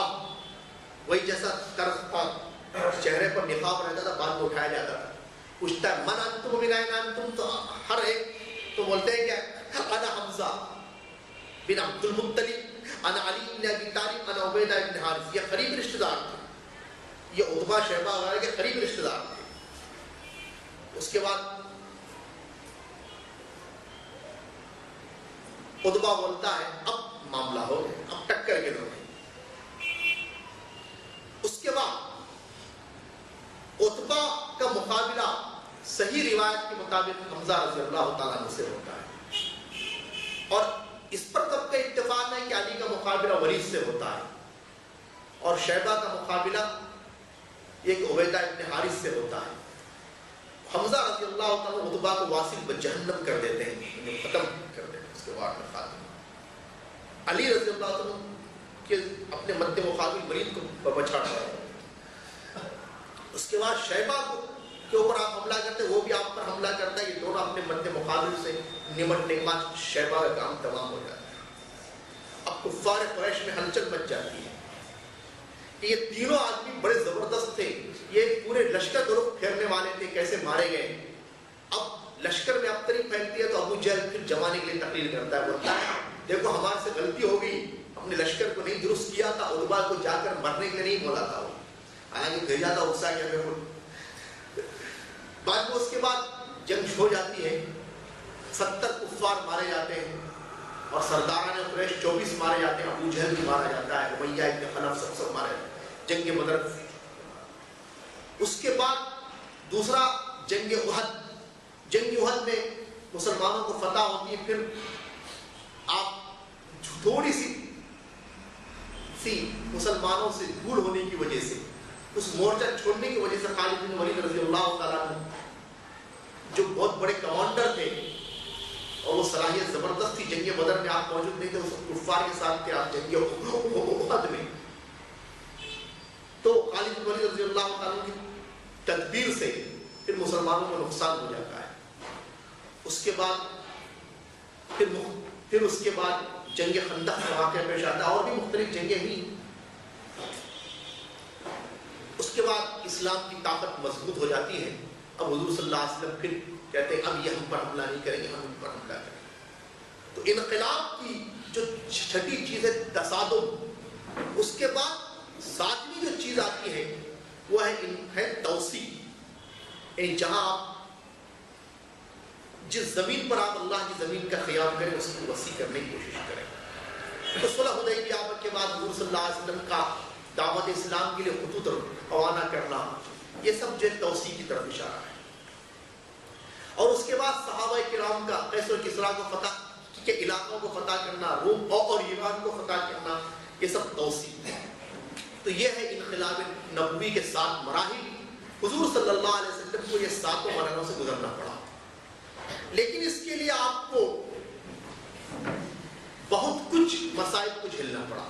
اب وہی جیسا طرز تھا، چہرے پر نقاب رہتا تھا، بعد میں اٹھایا جاتا تھا، پوچھتا ہے من انتم ومن این انتم، تو ہر ایک تو بولتے ہیں کہ انا حمزہ بن عبد المطلب، انا علی بن ابی طالب، انا عبیدہ بن حارث، یہ قریبی رشتہ دار تھے، یہ عتبہ شیبہ وغیرہ کے قریبی رشتہ دار تھے۔ اس کے بعد عتبہ بولتا ہے اب معاملہ ہو گیا، اب ٹکر کے لوگ ہیں۔ اس کے بعد عتبہ کا مقابلہ صحیح روایت کے مطابق حمزہ رضی اللہ تعالیٰ عنہ سے ہوتا ہے، اور اس پر سب کا اتفاق ہے کہ علی کا مقابلہ ولید سے ہوتا ہے، اور شیبہ کا مقابلہ ایک عبیدہ ابن حارث سے ہوتا ہے۔ حمزہ رضی اللہ تعالیٰ عتبہ کو واصل بجہنم کر دیتے ہیں، انہیں ختم کر دیتے ہیں، اس کے بعد میں خاتمہ علی رضی اللہ تعالیٰ کے اپنے مد مقابل ولید کو بچاتا ہے۔ اس کے بعد شیبہ کے اوپر آپ حملہ کرتے ہیں، وہ بھی آپ پر حملہ کرتا ہے، یہ دونوں اپنے مد مقابل سے نمٹنے کے بعد شیبہ کا کام تمام ہو جاتا ہے۔ اب کفار قریش میں ہلچل مچ جاتی ہے کہ یہ تینوں آدمی بڑے زبردست تھے، یہ پورے لشکر کو لوگ پھیرنے والے تھے، کیسے مارے گئے۔ اب لشکر میں ابتری پھیلتی ہے تو ابو جہل پھر جمانے کے لیے تقریر کرتا ہے، بولتا ہے دیکھو ہمارے سے غلطی ہو گئی، ہم نے لشکر کو نہیں درست کیا تھا، عتبہ کو جا کر مرنے کے لیے نہیں بولا تھا، وہ حالانکہ بھیجا تھا غصہ کیا بالکل۔ بعد میں اس کے بعد جنگ ہو جاتی ہے، 70 کفار مارے جاتے ہیں، اور سرداران قریش 24 مارے جاتے ہیں، ابو جہل بھی مارا جاتا ہے، امیہ ابن خلف سب مارے جنگ بدر۔ اس کے بعد دوسرا جنگ احد میں مسلمانوں کو فتح ہوتی ہے، پھر آپ تھوڑی سی مسلمانوں سے دور ہونے کی وجہ سے، اس مورچہ چھوڑنے کی وجہ سے خالد بن ولید رضی اللہ تعالیٰ عنہ جو بہت بڑے کمانڈر تھے اور وہ صلاحیت زبردست تھی، جنگ بدر میں آپ موجود نہیں تھے، اس کفار کے ساتھ تھے آپ جنگ احد میں، تو خالد بن ولید رضی اللہ تعالیٰ کی تدبیر سے پھر مسلمانوں کو نقصان ہو جاتا ہے۔ اس کے بعد پھر اس کے بعد جنگ خندق کا واقعہ پیش آتا ہے، اور بھی مختلف جنگیں ہوئی۔ اس کے بعد اسلام کی طاقت مضبوط ہو جاتی ہے، اب حضور صلی اللہ علیہ وسلم پھر کہتے ہیں اب یہ ہم پر حملہ نہیں کریں گے، ہم ان پر حملہ کریں گے۔ تو انقلاب کی جو چھٹی چیز ہے تصادم، اس کے بعد جہاں آپ جس زمین پر آپ اللہ کی زمین کا قیام کریں اس کو وسیع کرنے کی کوشش کریں. تو صلح حدیبیہ کے بعد حضور صلی اللہ علیہ وسلم کا دعوت اسلام کے لیے خطوط روانہ کرنا، یہ سب جو توسیع کی طرف اشارہ ہے. اور اس کے بعد صحابہ کرام کا قیصر و کسریٰ کو فتح کے علاقوں کو فتح کرنا، روم اور ایران کو فتح کرنا، یہ سب توسیع ہے. تو یہ ہے انقلاب نبوی کے 7 مراحل. حضور صلی اللہ علیہ وسلم کو یہ 7 مراحلوں سے گزرنا پڑا، لیکن اس کے لیے آپ کو بہت کچھ مسائل کو جھیلنا پڑا،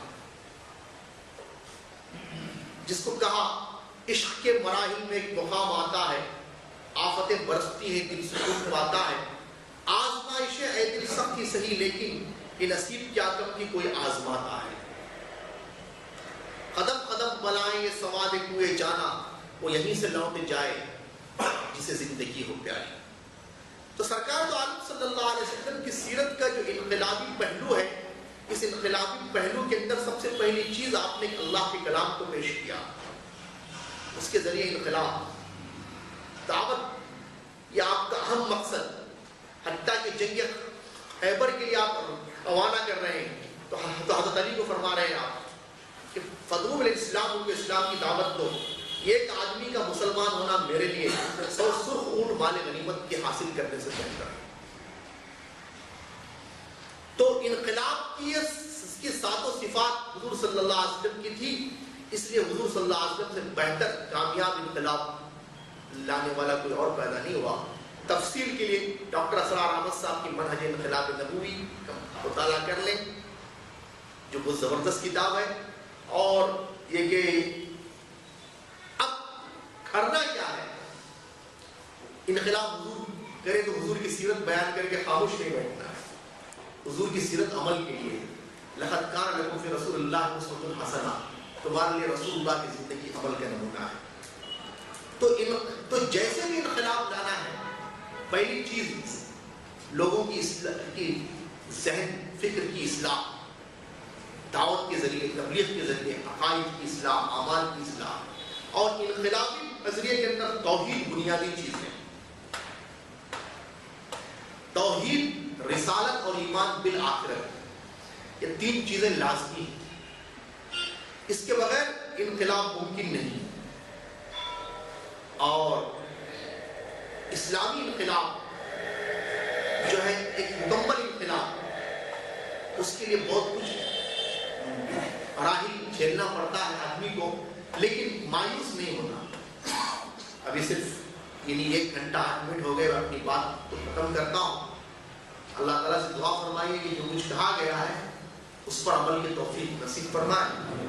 جس کو کہا عشق کے مراحل میں ایک مقام آتا ہے، آفتیں برستی ہیں، دل سکون پاتا ہے، آزمائشیں اے دل سختی سہی لیکن یہ نصیب کیا کم کی کوئی آزماتا ہے. قدم قدم بلائیں یہ سواد کوئے جانا، وہ یہیں سے لوٹ جائے جسے زندگی ہو پیاری. تو سرکار تو عالم صلی اللہ علیہ وسلم کی سیرت کا جو انقلابی پہلو ہے، اس انقلابی پہلو کے اندر سب سے پہلی چیز آپ نے اللہ کے کلام کو پیش کیا. اس کے ذریعے انقلاب، دعوت، یہ آپ کا اہم مقصد. حتیٰ کہ جنگ خیبر کے لیے آپ روانہ کر رہے ہیں تو حضرت علی کو فرما رہے ہیں آپ کہ فدعو الاسلام، ان کو اسلام کی دعوت دو. ایک آدمی کا مسلمان ہونا میرے لیے 100 سرخ اونٹ مال غنیمت کے حاصل کرنے سے بہتر ہے. تو انقلاب کی اس کی 7 صفات حضور صلی اللہ علیہ وسلم کی تھی، اس لیے حضور صلی اللہ علیہ وسلم سے بہتر کامیاب انقلاب لانے والا کوئی اور پیدا نہیں ہوا. تفصیل کے لیے ڈاکٹر اسرار احمد صاحب کی منہج انقلاب نبوی کا مطالعہ کر لیں، جو بہت زبردست کتاب ہے. اور یہ کہ اب کرنا کیا ہے، انقلاب حضور کرے تو حضور کی سیرت بیان کر کے خاموش نہیں بیٹھنا ہے. حضور کی سیرت عمل کے لیے لقد کان لکم فی رسول اللہ اسوۃ حسنہ، تمہارے لیے رسول اللہ کی زندگی عمل کا نمونہ ہے. تو جیسے بھی انقلاب لانا ہے، پہلی چیز لوگوں کی اصلاح کی، ذہن فکر کی اصلاح، دعوت کے ذریعے، تبلیغ کے ذریعے عقائد کی اصلاح، اعمال کی اصلاح. اور انقلابی نظریے کے اندر توحید بنیادی چیز ہے. توحید، رسالت اور ایمان بالآخرت، یہ 3 چیزیں لازمی ہیں. اس کے بغیر انقلاب ممکن نہیں. اور اسلامی انقلاب جو ہے ایک مکمل انقلاب، اس کے لیے بہت کچھ مراحل جھیلنا پڑتا ہے آدمی کو، لیکن مایوس نہیں ہونا. ابھی صرف 1 گھنٹہ 8 منٹ ہو گئے، اپنی بات کو ختم کرتا ہوں. اللہ تعالیٰ سے دعا فرمائیے کہ جو کچھ کہا گیا ہے اس پر عمل کی توفیق نصیب فرمائے.